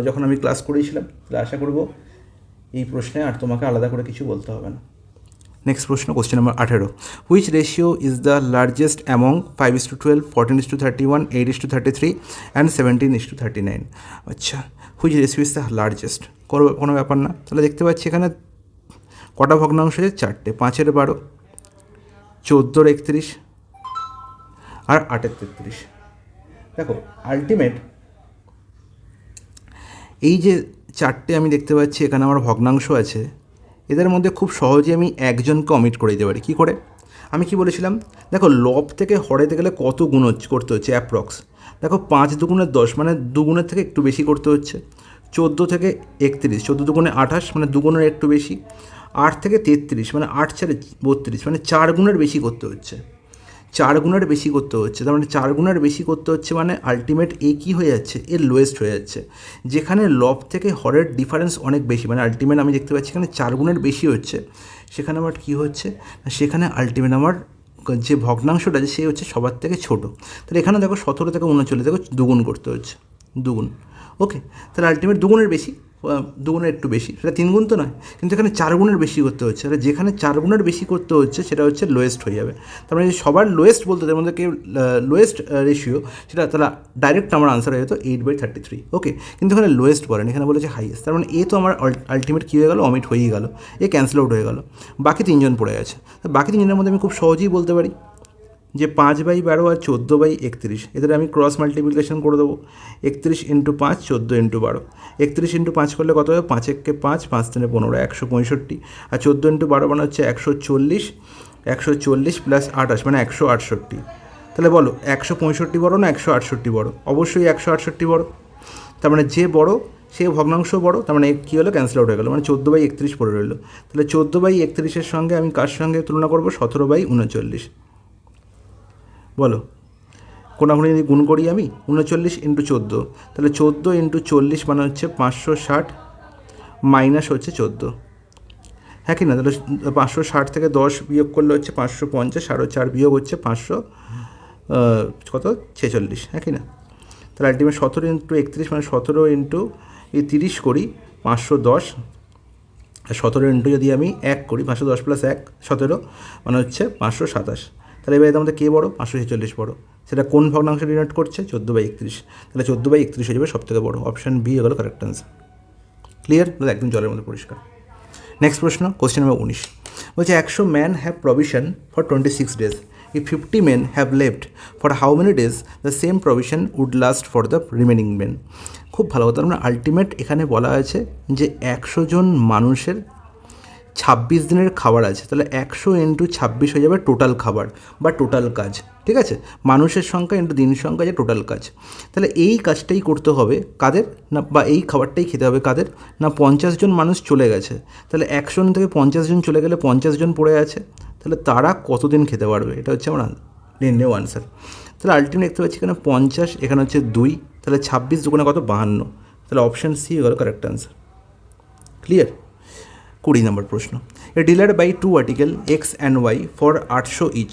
Speaker 1: যখন আমি ক্লাস করেছিলাম, তাহলে আশা করবো এই প্রশ্নে আর তোমাকে আলাদা করে কিছু বলতে হবে না। নেক্সট প্রশ্ন, question number 18, which ratio is the largest among 5:12, 14:31, 8:33 and 17:39? আচ্ছা, which ratio is the largest, কোনো ব্যাপার না। তাহলে দেখতে পাচ্ছি এখানে কটা ভগ্নাংশ আছে, 4টে, 5-এর 12, 14-এর 31 আর 8-এর 33। দেখো আলটিমেট এই যে 4টে আমি দেখতে পাচ্ছি এখানে আমার ভগ্নাংশ আছে, এদের মধ্যে খুব সহজে আমি একজনকে অমিট করে দিতে পারি। কী করে, আমি কি বলেছিলাম, দেখো লব থেকে হরেতে গেলে কত গুণ করতে হচ্ছে অ্যাপ্রক্স, দেখো 5 দুগুণে 10 মানে দুগুণের থেকে একটু বেশি করতে হচ্ছে, 14 থেকে 31, 14 দুগুণে 28 মানে দুগুণের একটু বেশি, 8 থেকে 33 মানে 8 4 32 মানে 4 গুণের বেশি করতে হচ্ছে, 4 গুণের বেশি করতে হচ্ছে। তার মানে 4 গুণের বেশি করতে হচ্ছে মানে আলটিমেট এ কী হয়ে যাচ্ছে, এর লোয়েস্ট হয়ে যাচ্ছে। যেখানে লব থেকে হরের ডিফারেন্স অনেক বেশি, মানে আলটিমেট আমি দেখতে পাচ্ছি এখানে 4 গুণের বেশি হচ্ছে, সেখানে আমার কী হচ্ছে, সেখানে আলটিমেট আমার যে ভগ্নাংশটা আছে সে হচ্ছে সবার থেকে ছোটো। তাহলে এখানে দেখো 17 থেকে 39, দেখো দুগুণ করতে হচ্ছে, দুগুণ। ওকে, তাহলে আলটিমেট দুগুণের বেশি, দুগুণের একটু বেশি, সেটা 3 গুণ তো নয়, কিন্তু এখানে 4 গুণের বেশি করতে হচ্ছে। তাহলে যেখানে 4 গুণের বেশি করতে হচ্ছে সেটা হচ্ছে লোয়েস্ট হয়ে যাবে। তার মানে সবার লোয়েস্ট বলতে তার মধ্যে কেউ লোয়েস্ট রেশিও, সেটা তাহলে ডাইরেক্ট আমার আনসার হয়ে যেত 8/33। ওকে, কিন্তু এখানে লোয়েস্ট বলেন, এখানে বলেছে হাইয়েস্ট। তার মানে এ তো আমার আলটিমেট কী হয়ে গেল, অমিট হয়েই গেল, এ ক্যান্সেল আউট হয়ে গেল, বাকি 3জন পড়ে গেছে। বাকি 3জনের মধ্যে আমি খুব সহজেই বলতে পারি যে 5/12 আর 14/31, এদের আমি ক্রস মাল্টিপ্লিকেশন করে দেবো, 31 × 5, 14 × 12, 31 × 5 করলে কত হবে, 5 × 5, 5 × 15, 165, আর 14 × 12 মানে হচ্ছে 140, 140 + 28 মানে 168। তাহলে বলো 165 বড় না 168 বড়? অবশ্যই 168 বড়। তার মানে যে বড় সে ভগ্নাংশ বড়, তার মানে কী হলো, ক্যান্সেল আউট হয়ে গেলো, মানে 14/31 পড়ে রইলো। তাহলে 14/31-এর সঙ্গে আমি কার সঙ্গে তুলনা করবো, 17/39। বলো, কোনাকুনি যদি গুণ করি আমি, 39 × 14, তাহলে 14 × 40 মানে হচ্ছে 560 মাইনাস হচ্ছে 14, হ্যাঁ কি না? তাহলে 560 থেকে 10 বিয়োগ করলে হচ্ছে 550, আরও 4 বিয়োগ হচ্ছে 500 কত 46, হ্যাঁ কি না? তাহলে আলটিমেট 17 ইন্টু 31 মানে 17 ইন্টু এই 30 করি 510, আর 17 ইন্টু যদি আমি 1 করি 510 প্লাস 1 17 মানে হচ্ছে 527। তাহলে এবার এর মধ্যে কে বড়ো? 546 বড়ো। সেটা কোন ভগ্নাংশ ডিনোট করছে? 14/31। তাহলে 14/31 হয়ে যাবে সবথেকে বড়ো। অপশান বি হলো কারেক্ট আনসার। ক্লিয়ার? একদম জলের মধ্যে পরিষ্কার। নেক্সট প্রশ্ন, কোশ্চেন নাম্বার 19 বলছে 100 man have provision for 26 days. If 50 men have left, for how many days the same provision would last for the remaining men? খুব ভালো কথা। আমরা আলটিমেট এখানে বলা আছে যে 100 জন মানুষের 26 দিনের খাবার আছে, তাহলে 100 ইন্টু 26 হয়ে যাবে টোটাল খাবার বা টোটাল কাজ, ঠিক আছে? মানুষের সংখ্যা ইন্টু দিন সংখ্যা যে টোটাল কাজ। তাহলে এই কাজটাই করতে হবে কাদের না, বা এই খাবারটাই খেতে হবে কাদের না, 50 জন মানুষ চলে গেছে। তাহলে 100 থেকে 50 জন চলে গেলে 50 জন পড়ে আছে, তাহলে তারা কতদিন খেতে পারবে? এটা হচ্ছে আমার নির্ণয় আনসার। তাহলে আলটিমেট দেখতে পাচ্ছি এখানে 50, এখানে হচ্ছে 2, তাহলে 26 দুগুণে কত? 52। তাহলে অপশান সি হলো কারেক্ট আনসার। ক্লিয়ার? 20 নম্বর প্রশ্ন, a dealer buys 2 article x and Y for 800 each,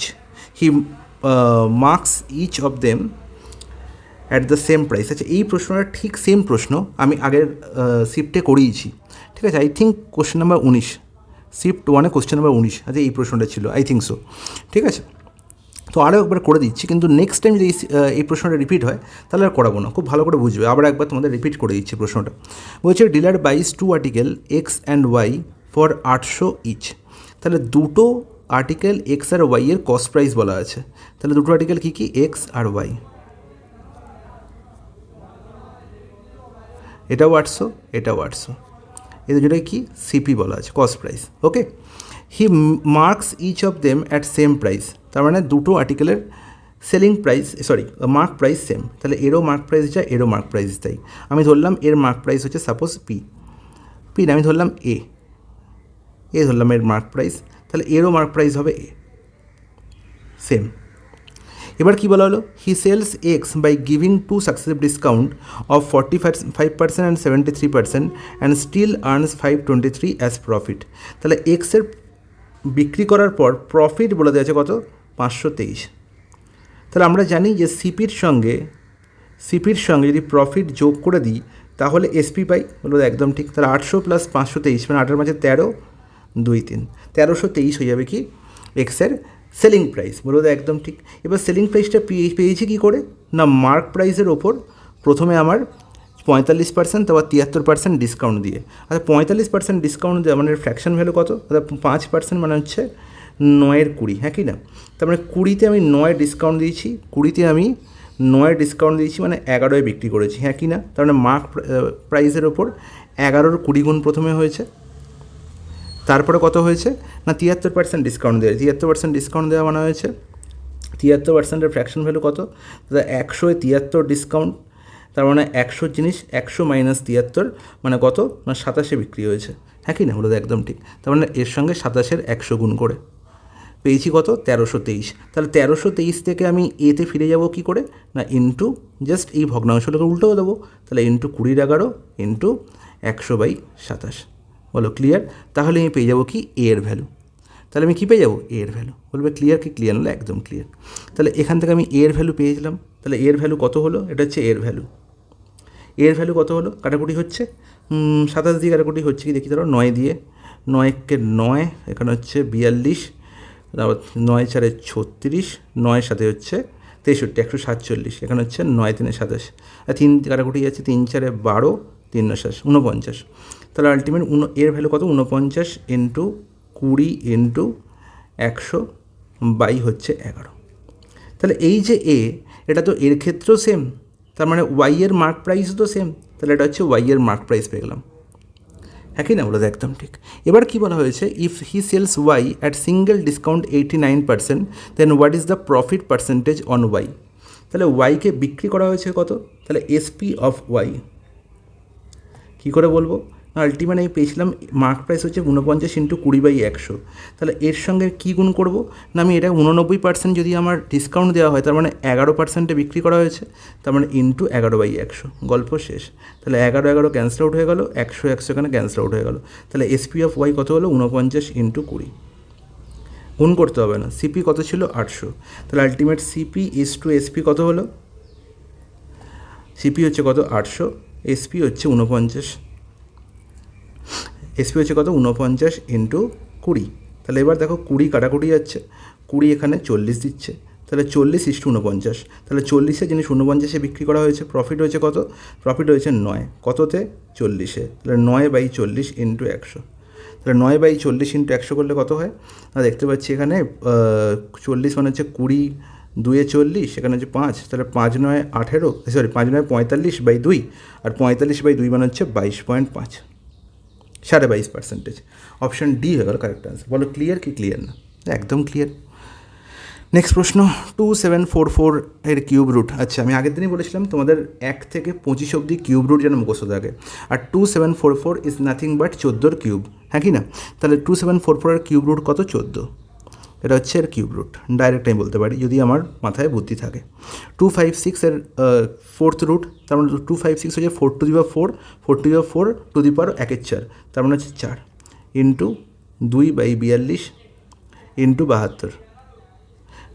Speaker 1: he marks each of them at the same price. আচ্ছা, এই প্রশ্নটা ঠিক সেম প্রশ্ন আমি আগের শিফটে করিয়েছি, ঠিক আছে? I think question number 19, shift 1-এ কোশ্চেন নাম্বার 19। আচ্ছা, এই প্রশ্নটা ছিল, আই থিঙ্ক সো, ঠিক আছে? তো আরও একবার করে দিচ্ছি, কিন্তু নেক্সট টাইম যদি এই প্রশ্নটা রিপিট হয় তাহলে আর করাবো না, খুব ভালো করে বুঝবে। আবার একবার তোমাদের রিপিট করে দিচ্ছি প্রশ্নটা। বলছে dealer buys 2 article x and Y for 800 each. তাহলে দুটো আর্টিকেল এক্স আর ওয়াই এর কস্ট প্রাইস বলা আছে। তাহলে দুটো আর্টিকেল কী কী? এক্স আর ওয়াই। এটাও 800, এটাও 800, এদের যেটা কি সিপি বলা আছে, cost price. Okay, he marks each of them at same price. তার মানে দুটো আর্টিকেলের selling price, sorry mark price same. তাহলে এরও মার্ক প্রাইস যা, এরও মার্ক প্রাইস তাই। আমি ধরলাম এর মার্ক প্রাইস হচ্ছে সাপোজ পি না, আমি ধরলাম এ ধরলাম এর মার্ক প্রাইস, তাহলে এরও মার্ক প্রাইস হবে এ, সেম। এবার কী বলা হলো? He sells X by giving 2 successive discount of 45% and 73% and still earns 523 as profit. তাহলে এক্সের বিক্রি করার পর প্রফিট বলে দেওয়া আছে কত? 523। তাহলে আমরা জানি যে সিপির সঙ্গে যদি প্রফিট যোগ করে দিই তাহলে এসপি পাই, বলবো একদম ঠিক। তাহলে 800 প্লাস 523 মানে 8-এর মাঝে 13, 2 3, 1323 হয়ে যাবে কি এক্সের সেলিং প্রাইস, বলবো একদম ঠিক। এবার সেলিং প্রাইসটা পেয়েছি কী করে না, মার্ক প্রাইসের ওপর প্রথমে আমার 45%, তারপর 73% ডিসকাউন্ট দিয়ে। আচ্ছা, 45% ডিসকাউন্ট দেওয়া মানে ফ্র্যাকশন ভ্যালু কত? অর্থাৎ 5% মানে হচ্ছে 9-এর 20, হ্যাঁ কি না? তার মানে 20-তে আমি 9 ডিসকাউন্ট দিয়েছি, 20-তে আমি 9 ডিসকাউন্ট দিয়েছি মানে 11-এ বিক্রি করেছি, হ্যাঁ কি না? তার মানে মার্ক প্রাইসের ওপর 11-এর 20 গুণ প্রথমে হয়েছে, তারপরে কত হয়েছে না 73% ডিসকাউন্ট দেওয়া। 73% ডিসকাউন্ট দেওয়া মানে হয়েছে 73%-এর ফ্র্যাকশন ভ্যালু কত? তাহলে 100-এ 73 ডিসকাউন্ট, তার মানে 100 জিনিস 100 মাইনাস 73 মানে কত না 27-এ বিক্রি হয়েছে, হ্যাঁ কি না? হলো একদম ঠিক। তার মানে এর সঙ্গে 27-এর 100 গুণ করে পেয়েছি কত? 1323। তাহলে 1323 থেকে আমি এতে ফিরে যাব কি করে না ইন্টু জাস্ট এই ভগ্নাংশটাকে উল্টেও দেবো, তাহলে ইন্টু 20/11 ইন্টু 100/27। বলো ক্লিয়ার? তাহলে আমি পেয়ে যাবো কি এ এর ভ্যালু। তাহলে আমি কী পেয়ে যাবো? এ এর ভ্যালু। বলবে ক্লিয়ার কি? ক্লিয়ার হলো একদম ক্লিয়ার। তাহলে এখান থেকে আমি এ এর ভ্যালু পেয়ে গেলাম। তাহলে এর ভ্যালু কত হলো? এটা হচ্ছে এর ভ্যালু। এর ভ্যালু কত হলো? কাটাকুটি হচ্ছে 27 দিয়ে কাটাকুটি হচ্ছে কি দেখি, ধরো 9 দিয়ে, 9-কে 9, এখানে হচ্ছে 42, তারপর 9 4 36, 9 7 হচ্ছে 63, 147, এখানে হচ্ছে 9 3 27, আর 3 কাটাকুটি যাচ্ছে, 3 4 12, 3 9 49। তাহলে আলটিমেট এর ভ্যালু কত? 49 ইন্টু 20 ইন্টু 100 বাই হচ্ছে 11। তাহলে এই যে এ, এটা তো এর ক্ষেত্রেও সেম, তার মানে ওয়াই এর মার্ক প্রাইস তো সেম, তাহলে এটা হচ্ছে ওয়াই এর মার্ক প্রাইস পেয়ে গেলাম, হ্যাঁ কি না? বলো একদম ঠিক। এবার কি বলা হয়েছে? If he sells Y at single discount 89%, then what is the profit percentage on Y? তাহলে ওয়াইকে বিক্রি করা হয়েছে কত? তাহলে এসপি অফ ওয়াই কী করে বলবো আলটিমেট আমি পেয়েছিলাম মার্ক প্রাইস হচ্ছে 49 ইন্টু 20/100। তাহলে এর সঙ্গে কী গুণ করব না, আমি এটা 89% যদি আমার ডিসকাউন্ট দেওয়া হয়, তার মানে 11%-এ বিক্রি করা হয়েছে, তার মানে ইন্টু 11/100, গল্প শেষ। তাহলে 11 ক্যান্সেল আউট হয়ে গেল, 100 এখানে ক্যান্সেল আউট হয়ে গেল। তাহলে এসপি অফ ওয়াই কত হলো? 49 ইন্টু 20। গুণ করতে হবে না, সিপি কত ছিল? 800। তাহলে ultimate CP is to SP কত হলো? সিপি হচ্ছে কত? 800, এসপি হচ্ছে 49, এসপি হচ্ছে কত? 49 ইন্টু 20। তাহলে এবার দেখো 20 কাটাকুটি যাচ্ছে, 20 এখানে 40 দিচ্ছে, তাহলে 40 ইস টু 49। তাহলে 40-এ জিনিস 49-এ বিক্রি করা হয়েছে, প্রফিট হয়েছে কত? প্রফিট হয়েছে 9, কততে? 40-এ। তাহলে 9/40 ইন্টু 100। তাহলে 9/40 ইন্টু 100 করলে কত হয়? দেখতে পাচ্ছি এখানে 40 মানে হচ্ছে 20, 2-এ 40, এখানে হচ্ছে 5, তাহলে 5-9 18, সরি 5-9 45/2, আর 45/2 মানে হচ্ছে 22.5, 22.5%। অপশান ডি হয়ে গেল কারেক্ট আনসার। বলো ক্লিয়ার কি ক্লিয়ার না? একদম ক্লিয়ার। নেক্সট প্রশ্ন, 2744 এর কিউব রুট। আচ্ছা, আমি আগের দিনই বলেছিলাম তোমাদের 1 থেকে 25 অবধি কিউব রুট যেন মুখস্থ থাকে, আর 2744 ইজ নাথিং বাট 14 কিউব, হ্যাঁ কি না? তাহলে 2744 এর কিউব রুট কত? 14। এটা হচ্ছে এর কিউব রুট, ডাইরেক্ট আমি বলতে পারি যদি আমার মাথায় বুদ্ধি থাকে। 256 এর ফোর্থ রুট, তার মানে 256 হচ্ছে 4 to the power 4, 4 to the power 4 to the power 1/4, তার মানে হচ্ছে 4 ইন্টু 2/42 ইন্টু 72।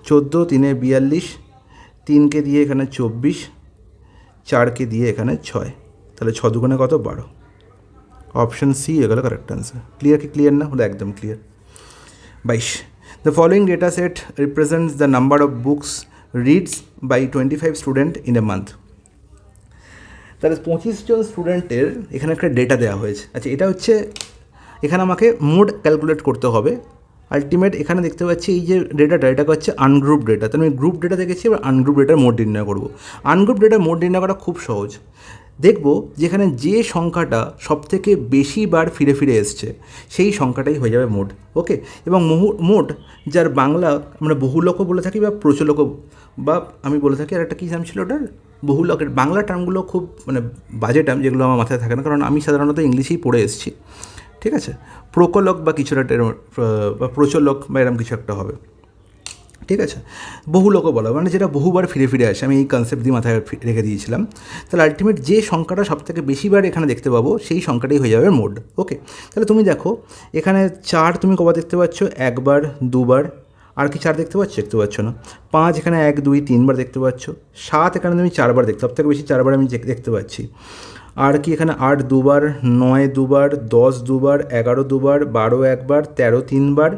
Speaker 1: 14, 3-এ 42, 3কে দিয়ে এখানে 24, 4কে দিয়ে এখানে 6, তাহলে 6 দুগুণে কত? 12। অপশান সি হয়ে গেল কারেক্ট আনসার। ক্লিয়ার কি ক্লিয়ার না? হলো একদম clear. 22, the following data set represents the number of books reads by 25 student in a month. তাহলে 25 জন স্টুডেন্টের এখানে একটা ডেটা দেওয়া হয়েছে। আচ্ছা, এটা হচ্ছে এখানে আমাকে মোড ক্যালকুলেট করতে হবে। আলটিমেট এখানে দেখতে পাচ্ছি এই যে ডেটাটা, এটা হচ্ছে আনগ্রুপ ডেটা। তাহলে আমি গ্রুপ ডেটা দেখেছি, এবার আনগ্রুপ ডেটার মোড নির্ণয় করবো। আনগ্রুপ ডেটার মোড নির্ণয় করা খুব সহজ। দেখব যেখানে যে সংখ্যাটা সবথেকে বেশি বার ফিরে ফিরে এসছে সেই সংখ্যাটাই হয়ে যাবে মোড। ওকে, এবং মোড যার বাংলা আমরা বহুলকও বলে থাকি বা প্রচলকও, বা আমি বলে থাকি আর একটা কী নাম ছিল ওটার, বহুলকের। বাংলা টার্মগুলো খুব মানে বাজে টার্ম, যেগুলো আমার মাথায় থাকে না, কারণ আমি সাধারণত ইংলিশেই পড়ে এসেছি। ঠিক আছে, প্রকলক বা কিছু একটা বা প্রচলক বা এরকম কিছু একটা হবে। ঠিক আছে, বহুলকও বলা মানে যেটা বহুবার ফিরে ফিরে আসে, আমি এই কনসেপ্ট দিয়ে মাথায় রেখে দিয়েছিলাম। তাহলে আলটিমেট যে সংখ্যাটা সবথেকে বেশিবার এখানে দেখতে পাবো সেই সংখ্যাটাই হয়ে যাবে মোড। ওকে, তাহলে তুমি দেখো এখানে 4 তুমি কবার দেখতে পাচ্ছ? 1 বার, 2 বার, আর কি 4 দেখতে পাচ্ছ? দেখতে পাচ্ছ না। 5 এখানে 1, 2, 3 বার দেখতে পাচ্ছ। 7 এখানে তুমি 4 বার দেখতে, সবথেকে বেশি 4 বার আমি দেখতে পাচ্ছি। আর কি এখানে 8 2 বার, 9 2 বার, 10 2 বার, 11 2 বার, 12 1 বার, 13 3 বার,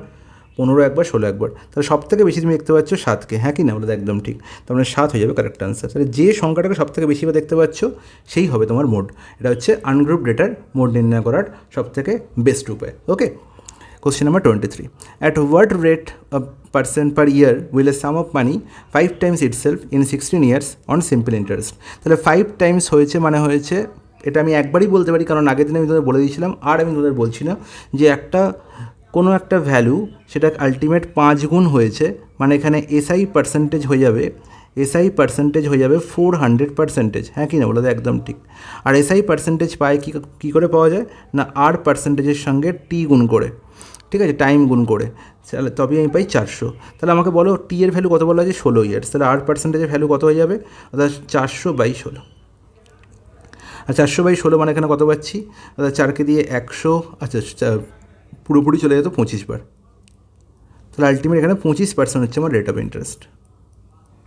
Speaker 1: 15 1 বার, 16 1 বার। তাহলে সবথেকে বেশি তুমি দেখতে পাচ্ছ 7কে, হ্যাঁ কি না? বলে একদম ঠিক, তার মানে 7 হয়ে যাবে কারেক্ট আনসার। তাহলে যে সংখ্যাটাকে সবথেকে বেশিবার দেখতে পাচ্ছ সেই হবে তোমার মোড। এটা হচ্ছে আনগ্রুপ ডেটার মোড নির্ণয় করার সবথেকে বেস্ট উপায়। Okay, question number 23, at what rate % per year will a sum of money 5 times itself in 16 years on simple interest? তাহলে 5 টাইমস হয়েছে মানে হয়েছে, এটা আমি একবারই বলতে পারি কারণ আগের দিনে আমি তোমাদের বলে দিয়েছিলাম, আর আমি তোমাদের বলছি না, যে একটা কোনো একটা ভ্যালু সেটা আলটিমেট 5 গুণ হয়েছে মানে এখানে এসআই পার্সেন্টেজ হয়ে যাবে, এসআই পার্সেন্টেজ হয়ে যাবে 400%, হ্যাঁ কি না? বলে একদম ঠিক। আর এসআই পার্সেন্টেজ পায় কী করে পাওয়া যায় না, আর পার্সেন্টেজের সঙ্গে টি গুণ করে, ঠিক আছে, টাইম গুণ করে, তাহলে তবেই আমি পাই 400। তাহলে আমাকে বলো টি এর ভ্যালু কত বলা আছে? 16 ইয়ার্স। তাহলে আর পার্সেন্টেজের ভ্যালু কত হয়ে যাবে? অর্থাৎ 400/16। আর 400/16 মানে এখানে কত পাচ্ছি? অর্থাৎ 4কে দিয়ে 100, আচ্ছা পুরোপুরি চলে যেত 25 বার। তাহলে আলটিমেট এখানে 25% হচ্ছে আমার রেট অফ ইন্টারেস্ট।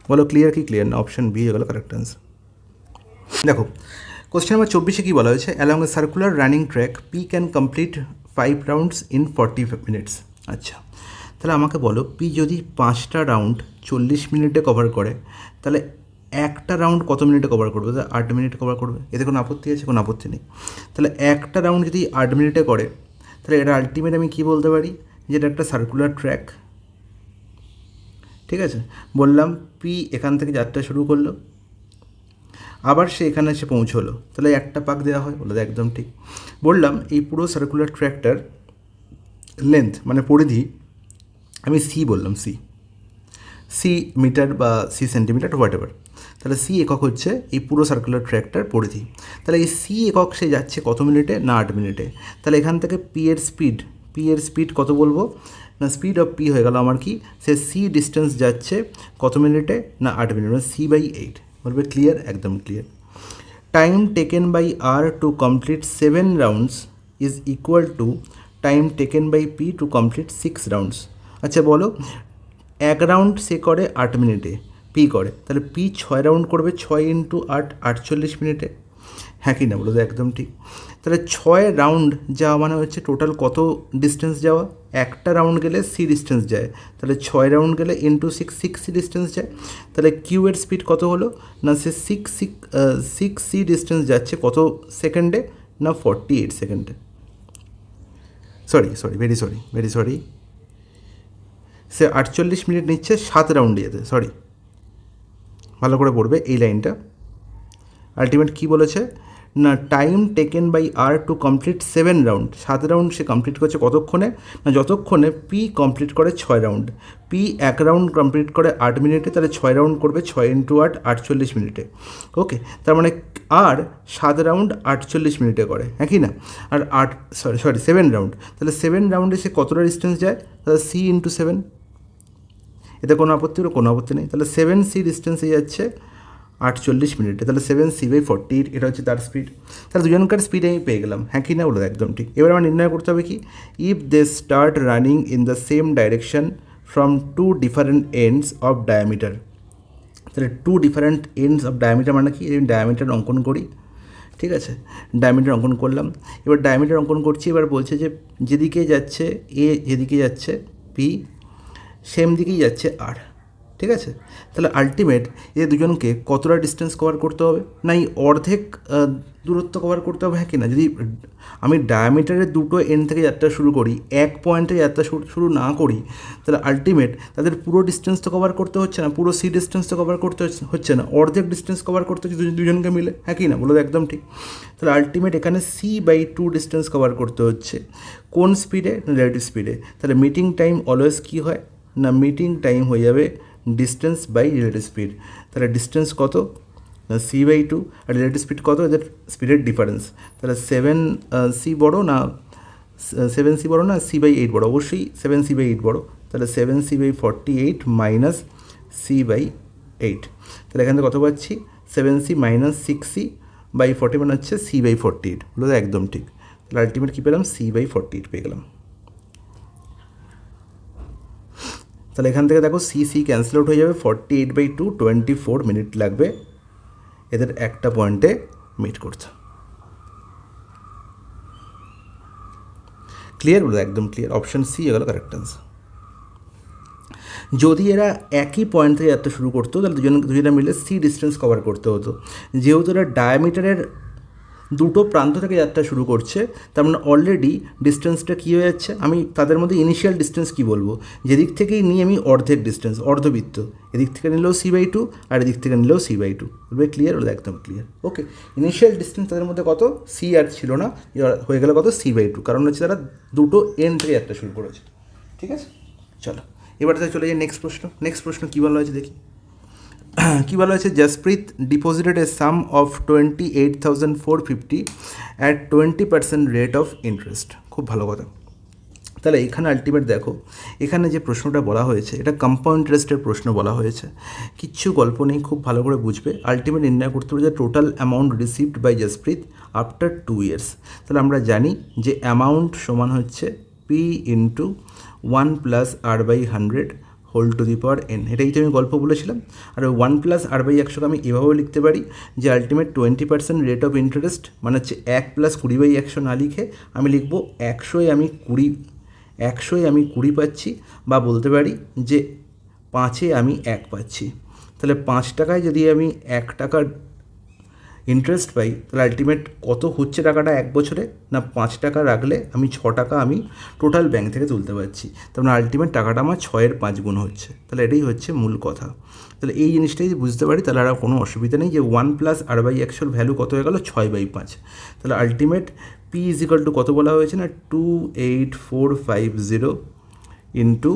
Speaker 1: বলো ক্লিয়ার কি ক্লিয়ার না? অপশান বি হয়ে গেল কারেক্ট আনসার। দেখো কোশ্চেন নাম্বার 24-এ কী বলা হয়েছে? Along A circular running track P can complete 5 rounds in 40 minutes. আচ্ছা, তাহলে আমাকে বলো পি যদি 5টা রাউন্ড 40 মিনিটে কভার করে, তাহলে একটা রাউন্ড কত মিনিটে কভার করবে? 8 মিনিটে কভার করবে। এতে কোনো আপত্তি আছে? কোনো আপত্তি নেই। তাহলে একটা রাউন্ড যদি 8 মিনিটে করে, তাহলে এটা আলটিমেট আমি কী বলতে পারি? যে এটা একটা সার্কুলার ট্র্যাক। ঠিক আছে, বললাম পি এখান থেকে যাত্রা শুরু করলো, আবার সে এখানে এসে পৌঁছলো, তাহলে একটা পাক দেওয়া হয়। বলে একদম ঠিক। বললাম এই পুরো সার্কুলার ট্র্যাকটার লেন্থ মানে পরিধি আমি সি বললাম, সি মিটার বা সি সেন্টিমিটার হোয়াট এভার। তাহলে সি একক হচ্ছে এই পুরো সার্কুলার ট্র্যাকটার পরিধি। তাহলে এই সি একক সে যাচ্ছে কত মিনিটে, না 8 মিনিটে। তাহলে এখান থেকে পি এর স্পিড কত বলবো, না স্পিড অফ পি হয়ে গেল আমার কি, সে সি ডিস্টেন্স যাচ্ছে কত মিনিটে, না 8 মিনিট, মানে C/8 বলবে। ক্লিয়ার, একদম clear. Time taken by R to complete 7 rounds is equal to time taken by P to complete 6 rounds. আচ্ছা বলো, 1 রাউন্ড সে করে 8 মিনিটে, পি করে, তাহলে পি 6 রাউন্ড করবে, 6 × 8 48 মিনিটে। হ্যাঁ কি না বলো তো, একদম ঠিক। তাহলে 6 রাউন্ড যাওয়া মানে হচ্ছে টোটাল কত ডিস্টেন্স যাওয়া, একটা রাউন্ড গেলে সি ডিস্টেন্স যায়, তাহলে 6 রাউন্ড গেলে × 6 সি ডিস্টেন্স যায়। তাহলে কিউ এর স্পিড কত হলো, না সে 6 সি ডিস্টেন্স যাচ্ছে কত সেকেন্ডে, না 48 সেকেন্ডে। ভেরি সরি, সে 48 মিনিট নিচ্ছে 7 রাউন্ডে যেতে, ভালো করে পড়বে এই লাইনটা। আলটিমেট কী বলেছে, না time taken by R to complete 7 round, 7 round সে কমপ্লিট করছে কতক্ষণে, না যতক্ষণে পি কমপ্লিট করে 6 রাউন্ড। পি 1 রাউন্ড কমপ্লিট করে 8 মিনিটে, তাহলে 6 রাউন্ড করবে, 6 × 8 48 মিনিটে। ওকে, তার মানে আর 7 রাউন্ড 48 মিনিটে করে, হ্যাঁ কি না। আর 7 রাউন্ড, তাহলে 7 রাউন্ডে সে কতটা ডিস্টেন্স যায়, তাহলে সি × 7। এতে কোনো আপত্তি হলো, কোনো আপত্তি নেই। তাহলে 7 সি ডিস্টেন্সে যাচ্ছে 48 মিনিটে, তাহলে 7C/48 এটা হচ্ছে তার স্পিড। তাহলে দুজনকার স্পিড আমি পেয়ে গেলাম, হ্যাঁ কি না বলো, একদম ঠিক। এবার আমার নির্ণয় করতে হবে কি, if they start running in the same direction from 2 different ends of diameter. তাহলে 2 ডিফারেন্ট এন্ডস অফ ডায়ামিটার মানে কি, এই ডায়ামিটার অঙ্কন করি, ঠিক আছে, ডায়ামিটার অঙ্কন করলাম। এবার ডায়ামিটার অঙ্কন করছি, এবার বলছে যে যেদিকে যাচ্ছে এ, যেদিকে যাচ্ছে পি, সেম দিকেই যাচ্ছে আর, ঠিক আছে। তাহলে আলটিমেট এদের দুজনকে কতটা ডিস্টেন্স কভার করতে হবে, না এই অর্ধেক দূরত্ব কভার করতে হবে, হ্যাঁ কি না। যদি আমি ডায়ামিটারের দুটো এন্ড থেকে যাত্রা শুরু করি, এক পয়েন্টে যাত্রা শুরু না করি, তাহলে আলটিমেট তাদের পুরো ডিস্টেন্স তো কভার করতে হচ্ছে না, পুরো সি ডিস্টেন্স তো কভার করতে হচ্ছে না, অর্ধেক ডিস্টেন্স কভার করতে হচ্ছে দুজনকে মিলে, হ্যাঁ কি না বলো, একদম ঠিক। তাহলে আলটিমেট এখানে C/2 ডিস্টেন্স কভার করতে হচ্ছে কোন স্পিডে, রিলেটিভ স্পিডে। তাহলে মিটিং টাইম অলওয়েজ কী হয়, না মিটিং টাইম হয়ে যাবে ডিস্টেন্স বাই রিলেটিভ স্পিড। তাহলে ডিস্টেন্স কত, না C/2, আর রিলেটিভ স্পিড কত, এদের স্পিডের ডিফারেন্স। তাহলে 7C বড়ো না, 7C বড়ো না C/8 বড়ো, অবশ্যই 7C/8 বড়ো। তাহলে 7C/48 মাইনাস C/8। তাহলে এখান থেকে কত পাচ্ছি, 7C মাইনাস 6C/40 মানে হচ্ছে C/48, বলো তো একদম ঠিক। তাহলে আলটিমেট কী পেলাম, C/48 পেয়ে গেলাম। তাহলে এখান থেকে দেখো সি ক্যান্সেল আউট হয়ে যাবে, 48/2 24 মিনিট লাগবে এদের একটা পয়েন্টে মিট করতে। ক্লিয়ার বলো, একদম ক্লিয়ার। অপশান সি হয়ে গেল কারেক্ট আনসার। যদি এরা একই পয়েন্ট থেকে যাত্রা শুরু করতো, তাহলে দুজনে মিলে সি ডিস্টেন্স কভার করতে হতো। যেহেতু এরা ডায়ামিটারের দুটো প্রান্ত থেকে যাত্রা শুরু করছে, তার মানে অলরেডি ডিস্টেন্সটা কী হয়ে যাচ্ছে, আমি তাদের মধ্যে ইনিশিয়াল ডিস্টেন্স কী বলবো, যেদিক থেকেই নিই আমি অর্ধেক ডিস্টেন্স, অর্ধবৃত্ত, এদিক থেকে নিলেও C/2 আর এদিক থেকে নিলেও C/2, বলবে ক্লিয়ার, বলে একদম ক্লিয়ার। ওকে, ইনিশিয়াল ডিস্টেন্স তাদের মধ্যে কত, সি আর ছিল না, হয়ে গেল কত, C/2, কারণ হচ্ছে তারা দুটো এন্ড থেকে যাত্রা শুরু করেছে, ঠিক আছে। চলো এবার তাহলে চলে যাই নেক্সট প্রশ্ন কী বলা হয়েছে দেখি। কী বলা হয়েছে, Jasprit deposited A some of 28,450 at 20% rate of interest. খুব ভালো কথা। তাহলে এখানে আলটিমেট দেখো, এখানে যে প্রশ্নটা বলা হয়েছে এটা কম্পাউন্ড ইন্টারেস্টের প্রশ্ন বলা হয়েছে, কিচ্ছু গল্প নেই, খুব ভালো করে বুঝবে। আলটিমেট নির্ণয় করতে হবে যে total amount received by Jaspreet after 2 years। তাহলে আমরা জানি যে অ্যামাউন্ট সমান হচ্ছে P × 1 + R/100 whole to the power n। এটাই তো আমি গল্প বলেছিলাম। আর 1 + R/100 আমি এভাবেও লিখতে পারি যে আলটিমেট 20% রেট অফ ইন্টারেস্ট মানে হচ্ছে 1 + 20/100 না লিখে আমি লিখবো 100-এ আমি 20 পাচ্ছি, বা বলতে পারি যে 5-এ আমি 1 পাচ্ছি। তাহলে 5 টাকায় যদি আমি 1 টাকার ইন্টারেস্ট পাই, তাহলে আলটিমেট কত হচ্ছে টাকাটা 1 বছরে, না 5 টাকা রাখলে আমি 6 টাকা আমি টোটাল ব্যাংক থেকে তুলতে পারছি। তার মানে আলটিমেট টাকাটা আমার 6-এর 5 গুণ হচ্ছে। তাহলে এটাই হচ্ছে মূল কথা। তাহলে এই জিনিসটাই যদি বুঝতে পারি তাহলে আর কোনো অসুবিধা নেই যে 1 + R/100 ভ্যালু কত হয়ে গেল, 6/5। তাহলে আলটিমেট P = কত বলা হয়েছে, না 28450 ইন্টু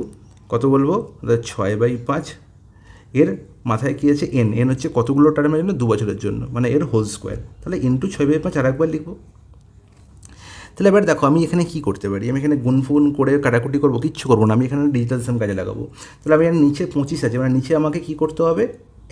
Speaker 1: কত বলবো, 6/5 এর মাথায় কী আছে এন, এন হচ্ছে কতগুলো টার্মের জন্য 2 বছরের জন্য, মানে এর হোল স্কোয়ার, তাহলে ইন্টু 6/5 আর একবার লিখবো। তাহলে এবার দেখো আমি এখানে কী করতে পারি, আমি এখানে গুণফুন করে কাটাকুটি করবো, কিচ্ছু করবো না, আমি এখানে ডিজিটাল সাম কাজে লাগাবো। তাহলে আমি এর নিচে 25 আছে, মানে নিচে আমাকে কী করতে হবে,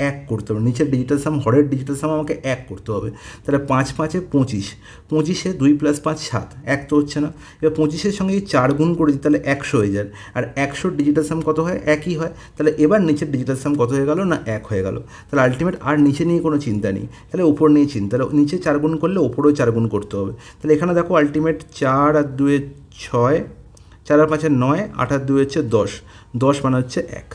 Speaker 1: 1 করতে হবে, নিচের ডিজিটাল সাম, হরের ডিজিটাল সাম আমাকে 1 করতে হবে। তাহলে 5 5 25, 25 2 + 5 7, 1 তো হচ্ছে না। এবার 25-এর সঙ্গে 4 গুণ করে দিই, তাহলে 100 হয়ে যায়, আর 100 ডিজিটাল সাম কত হয়, 1ই হয়। তাহলে এবার নিচের ডিজিটাল সাম কত হয়ে গেল না 1 হয়ে গেল। তাহলে আলটিমেট আর নিচে নিয়ে কোনো চিন্তা নেই, তাহলে উপর নিয়ে চিন্তা, তাহলে নিচে 4 গুণ করলে ওপরেও 4 গুণ করতে হবে। তাহলে এখানে দেখো আলটিমেট 4 আর 2 6, 4 আর 5 9, 8 আর 2 হচ্ছে 10, 10 মানে হচ্ছে 1,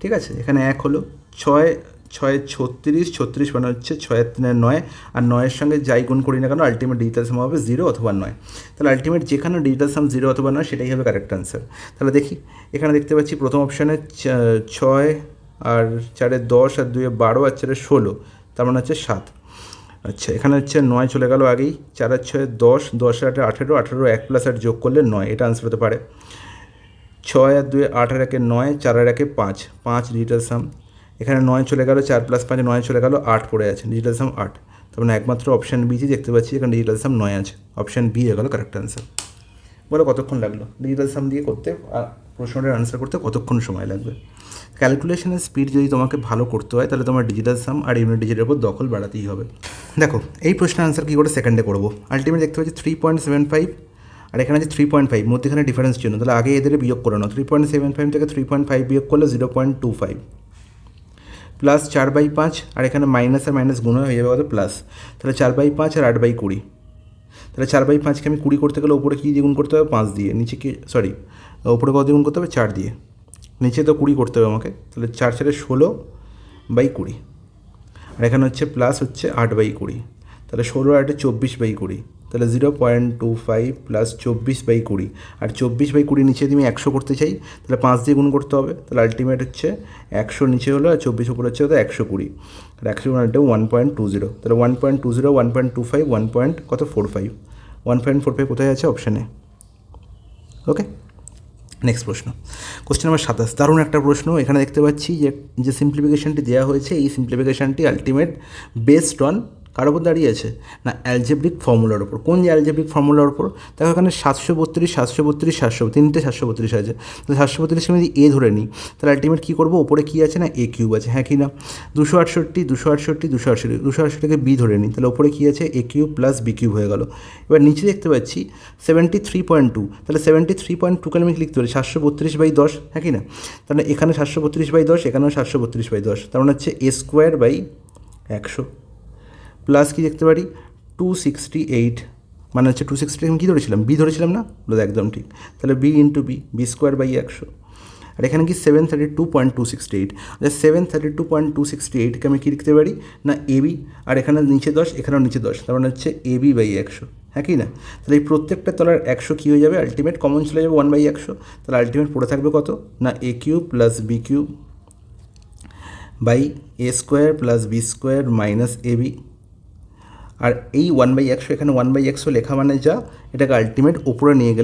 Speaker 1: ঠিক আছে, এখানে 1 হলো। 6 6 36, 36 মানে হচ্ছে 6 আর 3 9, আর 9-এর সঙ্গে যাই গুণ করি না কেন আলটিমেট ডিজিটাল সাম হবে 0 অথবা 9। তাহলে আলটিমেট যেখানে ডিজিটাল সাম 0 অথবা 9 সেটাই হবে কারেক্ট আনসার। তাহলে দেখি এখানে দেখতে পাচ্ছি প্রথম অপশানে 6 আর 4 10 আর 2 12 আর 4 16, তার মানে হচ্ছে 7। আচ্ছা, এখানে হচ্ছে 9 চলে গেল আগেই, 4 আর 6 10, 10 আর 8 18, 18 1 + 8 যোগ করলে 9, এটা আনসার হতে পারে। 6 আর 2 8 আর 1 9, 4 আর 1 5, 5 ডিজিটাল সাম। এখানে 9 চলে গেল, 4 + 5 9 চলে গেল, 8 পড়ে আছে, ডিজিটাল সাম 8। তার মানে একমাত্র অপশান বি দেখতে পাচ্ছি এখানে ডিজিটাল সাম 9 আছে, অপশান বি হয়ে গেল কারেক্ট আনসার। বলো কতক্ষণ লাগলো ডিজিটাল সাম দিয়ে করতে, আর প্রশ্নটার আনসার করতে কতক্ষণ সময় লাগবে? ক্যালকুলেশনের স্পিড যদি তোমাকে ভালো করতে হয় তাহলে তোমার ডিজিটাল সাম আর ইউনিট ডিজিটের উপর দখল বাড়াতেই হবে। দেখো এই প্রশ্নের আনসার কী করে সেকেন্ডে করবো, আলটিমেট দেখতে পাচ্ছি 3.75 আর এখানে আছে 3.5, মধ্যেখানে ডিফারেন্স জন্য, তাহলে আগে এদের বিয়োগ করে নাও। 3.75 থেকে 3.5 বিয়োগ করলে 0.25, প্লাস 4/5, আর এখানে মাইনাস আর মাইনাস গুণ হয়ে যাবে কত প্লাস, তাহলে 4/5 আর 8/20, তাহলে 4/5কে আমি 20 করতে গেলে ওপরে কী দিয়ে গুণ করতে হবে 5 দিয়ে, নিচে কি ওপরে কত দিয়ে গুণ করতে হবে 4 দিয়ে, নিচে তো 20 করতে হবে আমাকে, তাহলে 4 4 16/20, আর এখানে হচ্ছে প্লাস হচ্ছে 8/20, তাহলে 16 আর 24/20, তাহলে 0.25 প্লাস 24/20, আর 24/20 নিচে যদি আমি 100 করতে চাই তাহলে 5 দিয়ে গুণ করতে হবে, তাহলে আলটিমেট হচ্ছে 100 নিচে হলো, আর 24 উপরে হচ্ছে 120, আর 100 গুণ 1.20, তাহলে 1.20 1.25 1.45, 1.45 কোথায় আছে অপশানে। ওকে, নেক্সট প্রশ্ন, কোশ্চেন নাম্বার 27, দারুণ একটা প্রশ্ন। এখানে দেখতে পাচ্ছি যে সিম্পলিফিকেশানটি দেওয়া হয়েছে, এই সিম্পলিফিকেশানটি আলটিমেট বেসড অন কার ওপর দাঁড়িয়ে আছে না অ্যালজেব্রিক ফর্মুলার ওপর। কোন যে অ্যালজেব্রিক ফর্মুলার ওপর, দেখো এখানে 732 732 700, তিনটে 732 আছে, তো 732কে আমি যদি এ ধরে নিই তাহলে আলটিমেট কী করবো, ওপরে কী আছে না এ কিউব আছে, হ্যাঁ কি না, 268 268 268, 268কে বি ধরে নিই তাহলে ওপরে কী আছে এ কিউব প্লাস বি কিউব হয়ে গেল। এবার নিচে দেখতে পাচ্ছি 73.2, তাহলে 73.2কে আমি লিখতে পারি 732/10, হ্যাঁ কি না, তাহলে এখানে 732/10, এখানেও 732/10, তার মানে হচ্ছে a²/100, প্লাস কি দেখতে পারি 268, মানে হচ্ছে 268 আমি কী ধরেছিলাম বি ধরেছিলাম না, বলে একদম ঠিক, তাহলে বি ইন্টু b²/100, আর এখানে কি 732.268, আচ্ছা 732.268কে আমি কী লিখতে পারি না এবি, আর এখানে নিচে 10, এখানেও নিচে 10, তার মানে হচ্ছে ab/100, হ্যাঁ কি না, তাহলে এই প্রত্যেকটা তলার 100 কী হয়ে যাবে আলটিমেট কমন চলে যাবে 1/100, তাহলে আলটিমেট পড়ে থাকবে কত না a³ plus b³ by a² plus b² minus ab, আর এই 1/100 এখানে 1/100 লেখা মানে যা, এটাকে আলটিমেট ওপরে নিয়ে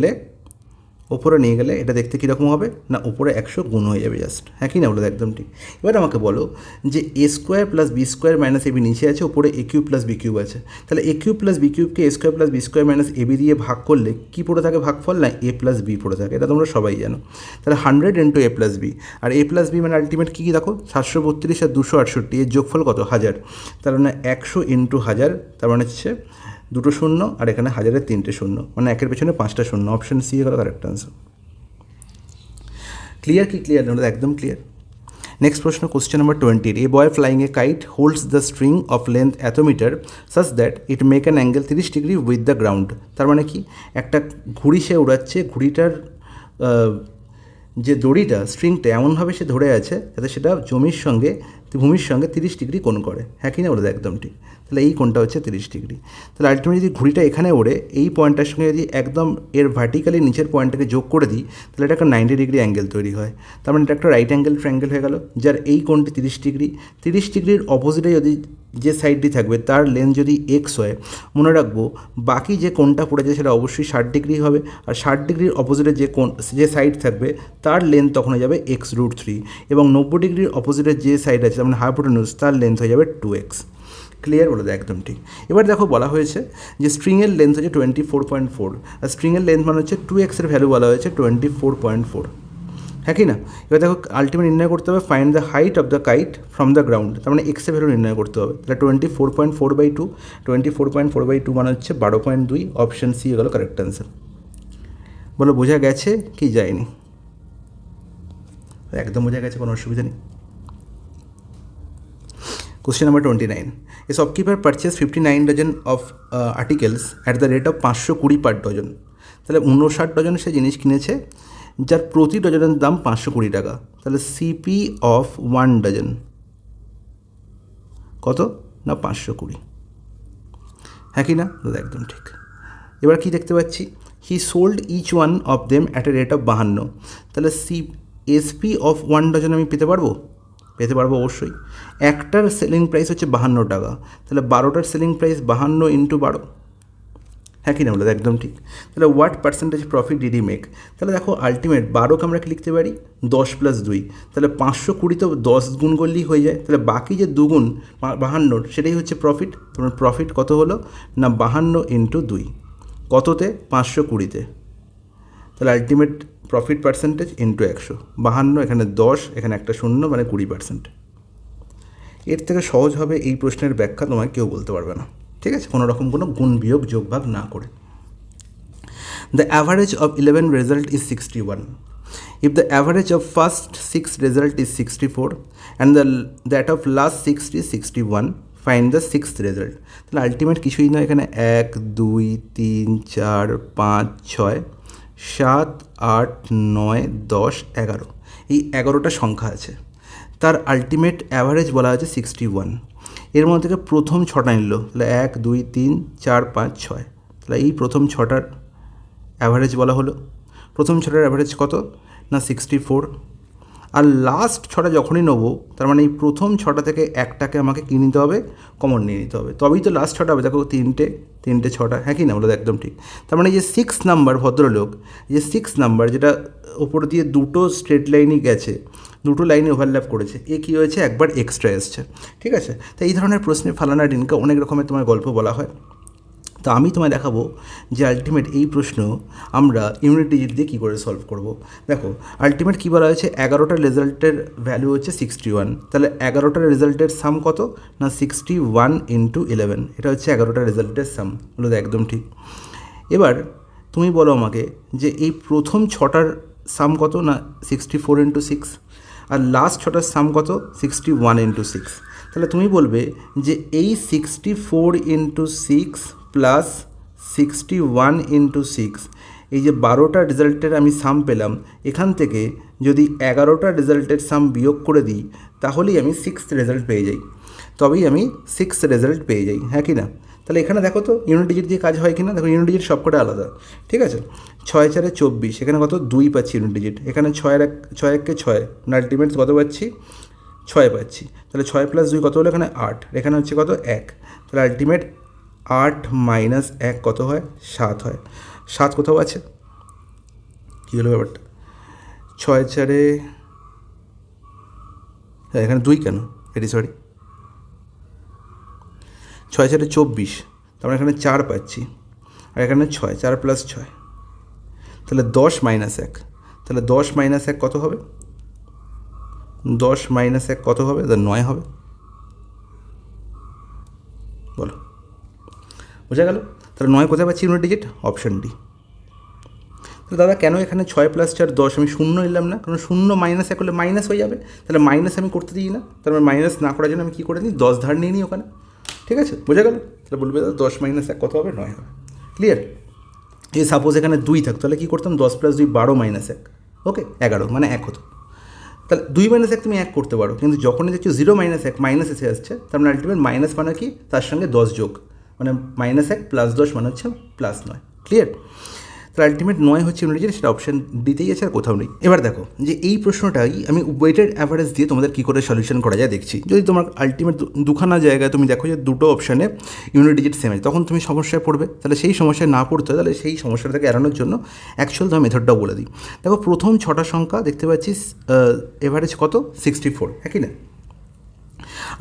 Speaker 1: গেলে এটা দেখতে কীরকম হবে না ওপরে 100 গুণ হয়ে যাবে জাস্ট, হ্যাঁ কি না, বলো একদম ঠিক। এবার আমাকে বলো যে a² plus b² minus ab নিচে আছে, ওপরে a³ প্লাস b³ আছে, তাহলে a³ plus b³ a² plus b² minus ab দিয়ে ভাগ করলে কী পড়ে থাকে ভাগফল না a প্লাস b পড়ে থাকে, এটা তোমরা সবাই জানো। তাহলে 100 ইন্টু a প্লাস b, আর a প্লাস b মানে আলটিমেট কী দেখো 732 আর 268, এর যোগফল কত 1000, তার মানে 100 ইন্টু 1000, তার মানে হচ্ছে 2 শূন্য, আর এখানে 1000-এর 3টে শূন্য, মানে একের পেছনে 5টা শূন্য, অপশান সি হলো কারেক্ট আনসার। ক্লিয়ার কি ক্লিয়ার, একদম ক্লিয়ার। নেক্সট প্রশ্ন, question number 20, a boy flying a kite holds the string of length এত metre such that it make an angle 30 degree with the ground. তার মানে কি, একটা ঘুড়ি সে উড়াচ্ছে, ঘুড়িটার যে দড়িটা স্ট্রিংটা এমনভাবে সে ধরে আছে যাতে সেটা জমির সঙ্গে ভূমির সঙ্গে 30 ডিগ্রি কোণ করে, হ্যাঁ কি না বলে একদম ঠিক। তাহলে এই কোণটা হচ্ছে 30 ডিগ্রি। তাহলে আলটিমেটলি যদি ঘুড়িটা এখানে ওড়ে এই পয়েন্টটার সঙ্গে যদি একদম এর ভার্টিক্যালি নিচের পয়েন্টটাকে যোগ করে দিই তাহলে এটা একটা 90 ডিগ্রি অ্যাঙ্গেল তৈরি হয়। তার মানে এটা একটা রাইট অ্যাঙ্গেল ট্রায়াঙ্গেল হয়ে গেল, যার এই কোণটি 30 ডিগ্রি। 30 ডিগ্রির অপোজিটে যদি যে সাইডটি থাকবে তার লেন্থ যদি এক্স হয়, মনে রাখবো বাকি যে কোণটা পড়েছে সেটা অবশ্যই 60 ডিগ্রি হবে, আর 60 ডিগ্রির অপোজিটে যে সাইড থাকবে তার লেন্থ তখন হয়ে যাবে x√3, এবং 90 ডিগ্রির অপোজিটে যে সাইড আছে মানে হাইপোটেনিউজ তার লেন্থ হয়ে যাবে 2x। ক্লিয়ার বলে দেয় একদম ঠিক। এবার দেখো বলা হয়েছে যে স্ট্রিংয়ের লেন্থ হচ্ছে 24.4, আর স্ট্রিংয়ের লেন্থ মানে হচ্ছে 2x এর ভ্যালু বলা হয়েছে 24.4, হ্যাঁ কি না। এবার দেখো আলটিমেট নির্ণয় করতে হবে find the height of the kite from the ground, তার মানে এক্সের ভ্যালু নির্ণয় করতে হবে। তাহলে 24.4/2, 24.4/2 মানে হচ্ছে 12.2, অপশান সি হয়ে গেল কারেক্ট অ্যান্সার। বলো বোঝা গেছে কি যায়নি? একদম বোঝা গেছে, কোনো অসুবিধা নেই। Question number 29. A shopkeeper purchased 59 dozen of articles at the rate of 520 per dozen. তাহলে 59 ডজন সে জিনিস কিনেছে যার প্রতি ডজনের দাম 520 টাকা। তাহলে সিপি অফ 1 ডজন কত না 520, হ্যাঁ কি না দাদা একদম ঠিক। এবার কি দেখতে পাচ্ছি, he sold each one of them at a rate of 52। তাহলে এসপি অফ 1 ডজন আমি পেতে পারবো অবশ্যই। একটার সেলিং প্রাইস হচ্ছে 52 টাকা, তাহলে 12টার সেলিং প্রাইস 52 × 12, হ্যাঁ কি না বলে একদম ঠিক। তাহলে what percentage profit did he make? তাহলে দেখো আলটিমেট 12কে আমরা কি লিখতে পারি 10 + 2, তাহলে 520 তো 10 গুণ করলেই হয়ে যায়। তাহলে বাকি যে দুগুণ 52 সেটাই হচ্ছে প্রফিট। তোমার প্রফিট কত হলো না 52 × 2, কততে 520-তে। তাহলে আলটিমেট প্রফিট পার্সেন্টেজ × 100, 52 এখানে 10 এখানে একটা শূন্য মানে 20%। এর থেকে সহজ হবে এই প্রশ্নের ব্যাখ্যা তোমায় কেউ বলতে পারবে না, ঠিক আছে, কোনো রকম কোনো গুণ বিয়োগ যোগ ভাগ না করে। The average of 11 result is 61. If the average of first 6 result is 64 and that of last 6 is 61, find the 6th result. তাহলে আলটিমেট কিছুই নয়, এখানে 1 2 3 4 5 6 7 8 9 10 11, এই 11টা সংখ্যা আছে, তার আলটিমেট অ্যাভারেজ বলা হয়েছে 61। এর মধ্যে থেকে প্রথম 6টা নিল, তাহলে 1 2 3 4 5 6, তাহলে এই প্রথম 6টার অ্যাভারেজ বলা হলো। প্রথম 6টার অ্যাভারেজ কত না 64, আর লাস্ট 6টা যখনই নেবো তার মানে এই প্রথম 6টা থেকে একটাকে আমাকে কী নিতে হবে, কমন নিয়ে নিতে হবে, তবেই তো লাস্ট 6টা হবে। দেখো 3টে 6টা, হ্যাঁ কি না বলো একদম ঠিক। তার মানে যে 6 নাম্বার ভদ্রলোক, যে 6 নাম্বার যেটা ওপর দিয়ে দুটো স্ট্রেট লাইনই গেছে, দুটো লাইনে ওভারল্যাপ করেছে, এ কী হয়েছে একবার এক্সট্রা এসছে, ঠিক আছে। তো এই ধরনের প্রশ্নে ফালানা ডিনকা অনেক রকমের তোমার গল্প বলা হয়। তো আমি তোমায় দেখাবো যে আলটিমেট এই প্রশ্ন আমরা ইউনিট ডিজিট দিয়ে কী করে সলভ করব। দেখো আলটিমেট কী বলা হয়েছে, 11টার রেজাল্টের ভ্যালু হচ্ছে 61, তাহলে 11টার রেজাল্টের সাম কত না 61 × 11, এটা হচ্ছে 11টার রেজাল্টের সাম, বলো একদম ঠিক। এবার তুমি বলো আমাকে যে এই প্রথম 6টার সাম কত না 64 × 6, আর লাস্ট 6টার সাম কত 61 × 6, তাহলে তুমি বলবে যে এই 64 × 6 প্লাস 61 × 6, এই যে 12টা রেজাল্টের আমি সাম পেলাম, এখান থেকে যদি 11টা রেজাল্টের সাম বিয়োগ করে দিই তাহলেই আমি 6th রেজাল্ট পেয়ে যাই, তবেই আমি 6th রেজাল্ট পেয়ে যাই, হ্যাঁ কি না। তাহলে এখানে দেখো তো ইউনিট ডিজিট দিয়ে কাজ হয় কি না, দেখো ইউনিট ডিজিট সবকটা আলাদা, ঠিক আছে। 6 4 24, এখানে কত 2 পাচ্ছি ইউনিট ডিজিট, এখানে 6 1 6, আলটিমেট কত পাচ্ছি 6 পাচ্ছি, তাহলে 6 + 2 কত হলো এখানে 8, এখানে হচ্ছে কত 1, তাহলে আলটিমেট 8 - 1 কত হয় 7 হয়। 7 কোথাও আছে, কী হলো ব্যাপারটা, 6 4 এখানে 2 কেন, সরি 6 4 24, তারপরে এখানে 4 পাচ্ছি, আর এখানে 6, 4 + 6, তাহলে 10 - 1, তাহলে 10 - 1 কত হবে, 10 - 1 কত হবে, 9 হবে, বলো বোঝা গেল। তাহলে 9 কোথায় পাচ্ছি ইউনিট ডিজিট, অপশান ডি। তাহলে দাদা কেন এখানে 6 + 4 10, আমি 0 নিলাম না, কারণ 0 - 1 করলে মাইনাস হয়ে যাবে, তাহলে মাইনাস আমি করতে দিই না, তার মানে মাইনাস না করার জন্য আমি কী করে নিই 10 ধার নিয়ে নিই ওখানে, ঠিক আছে বোঝা গেল। তাহলে বলবে দাদা 10 - 1 কত হবে, 9 হবে, ক্লিয়ার। সাপোজ এখানে 2 থাকতো তাহলে কী করতাম 10 + 2 12 - 1, ওকে 11 মানে 1 হতো। তাহলে 2 মাইনাস 1 তুমি 1 করতে পারো, কিন্তু যখনই দেখছো 0 মাইনাস 1 মাইনাস এসে আসছে, তার মানে আলটিমেট মাইনাস মানে কি, তার সঙ্গে 10 যোগ, মানে মাইনাস 1 প্লাস 10 মানে হচ্ছে প্লাস 9। ক্লিয়ার? তাহলে আলটিমেট 9 হচ্ছে ইউনিট, সেটা অপশান দিতেই আছে, আর কোথাও নেই। এবার দেখো যে এই প্রশ্নটাই আমি ওয়েটেড অ্যাভারেজ দিয়ে তোমাদের কী করে সলিউশন করা যায় দেখছি। যদি তোমার আলটিমেট দুখানা জায়গায় তুমি দেখো যে দুটো অপশানে ইউনিট ডিজিট সেম আছে, তখন তুমি সমস্যায় পড়বে। তাহলে সেই সমস্যায় না পড়তে হয়, তাহলে সেই সমস্যাটাকে এড়ানোর জন্য অ্যাকচুয়াল তোমার মেথডটাও বলে দিই। দেখো প্রথম 6টা সংখ্যা দেখতে পাচ্ছি এভারেজ কত 64, হ্যাঁ কি না?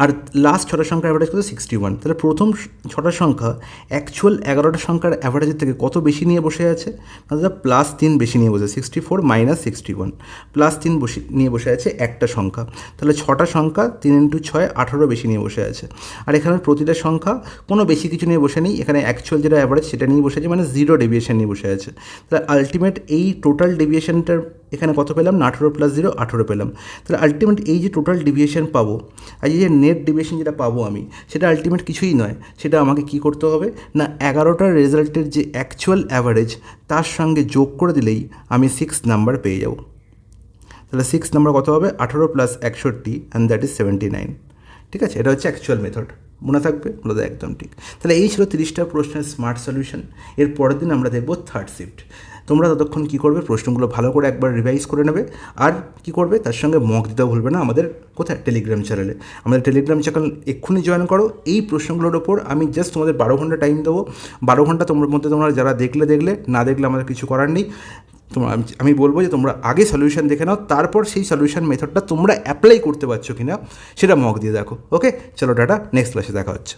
Speaker 1: আর লাস্ট 6টা সংখ্যার অ্যাভারেজ কত 61। তাহলে প্রথম 6টা সংখ্যা অ্যাকচুয়াল 11টা সংখ্যার অ্যাভারেজের থেকে কত বেশি নিয়ে বসে আছে, তাহলে +3 বেশি নিয়ে বসে, 64 - 61, +3 নিয়ে বসে আছে একটা সংখ্যা। তাহলে 6টা সংখ্যা 3 × 6 18 বেশি নিয়ে বসে আছে। আর এখানে প্রতিটা সংখ্যা কোনো বেশি কিছু নিয়ে বসে নেই, এখানে অ্যাকচুয়াল যেটা অ্যাভারেজ সেটা নিয়ে বসে আছে, মানে 0 ডেভিয়েশন নিয়ে বসে আছে। তাহলে আলটিমেট এই টোটাল ডেভিয়েশনটার এখানে কত পেলাম না, 18 + 0 18 পেলাম। তাহলে আলটিমেট এই যে টোটাল ডেভিয়েশন পাবো, আর এই যে নেট ডেভিয়েশন যেটা পাবো আমি, সেটা আলটিমেট কিছুই নয়, সেটা আমাকে কি করতে হবে না, 11টার রেজাল্টের যে অ্যাকচুয়াল অ্যাভারেজ তার সঙ্গে যোগ করে দিলেই আমি 6 নাম্বার পেয়ে যাব। তাহলে 6 নাম্বার কত হবে, 18 + 61 অ্যান্ড দ্যাট ইজ 79। ঠিক আছে, এটা হচ্ছে অ্যাকচুয়াল মেথড, মনে থাকবে? বলে একদম ঠিক। তাহলে এই ছিল 30টা প্রশ্নের স্মার্ট সলিউশন। এর পরের দিন আমরা দেখব থার্ড শিফট। তোমরা ততক্ষণ কী করবে, প্রশ্নগুলো ভালো করে একবার রিভাইজ করে নেবে, আর কি করবে তার সঙ্গে মক দিতেও ভুলবে না। আমাদের কোথায়, টেলিগ্রাম চ্যানেলে। আমাদের টেলিগ্রাম চ্যানেল এক্ষুনি জয়েন করো। এই প্রশ্নগুলোর ওপর আমি জাস্ট তোমাদের 12 ঘন্টা টাইম দেবো। 12 ঘন্টা তোমার মধ্যে তোমরা যারা দেখলে, না দেখলে আমাদের কিছু করার নেই। তোমরা আমি বলবো যে তোমরা আগে সলিউশন দেখে নাও, তারপর সেই সলিউশন মেথডটা তোমরা অ্যাপ্লাই করতে পারছো কিনা সেটা মক দিয়ে দেখো। ওকে, চলো টাটা, নেক্সট ক্লাসে দেখা হচ্ছে।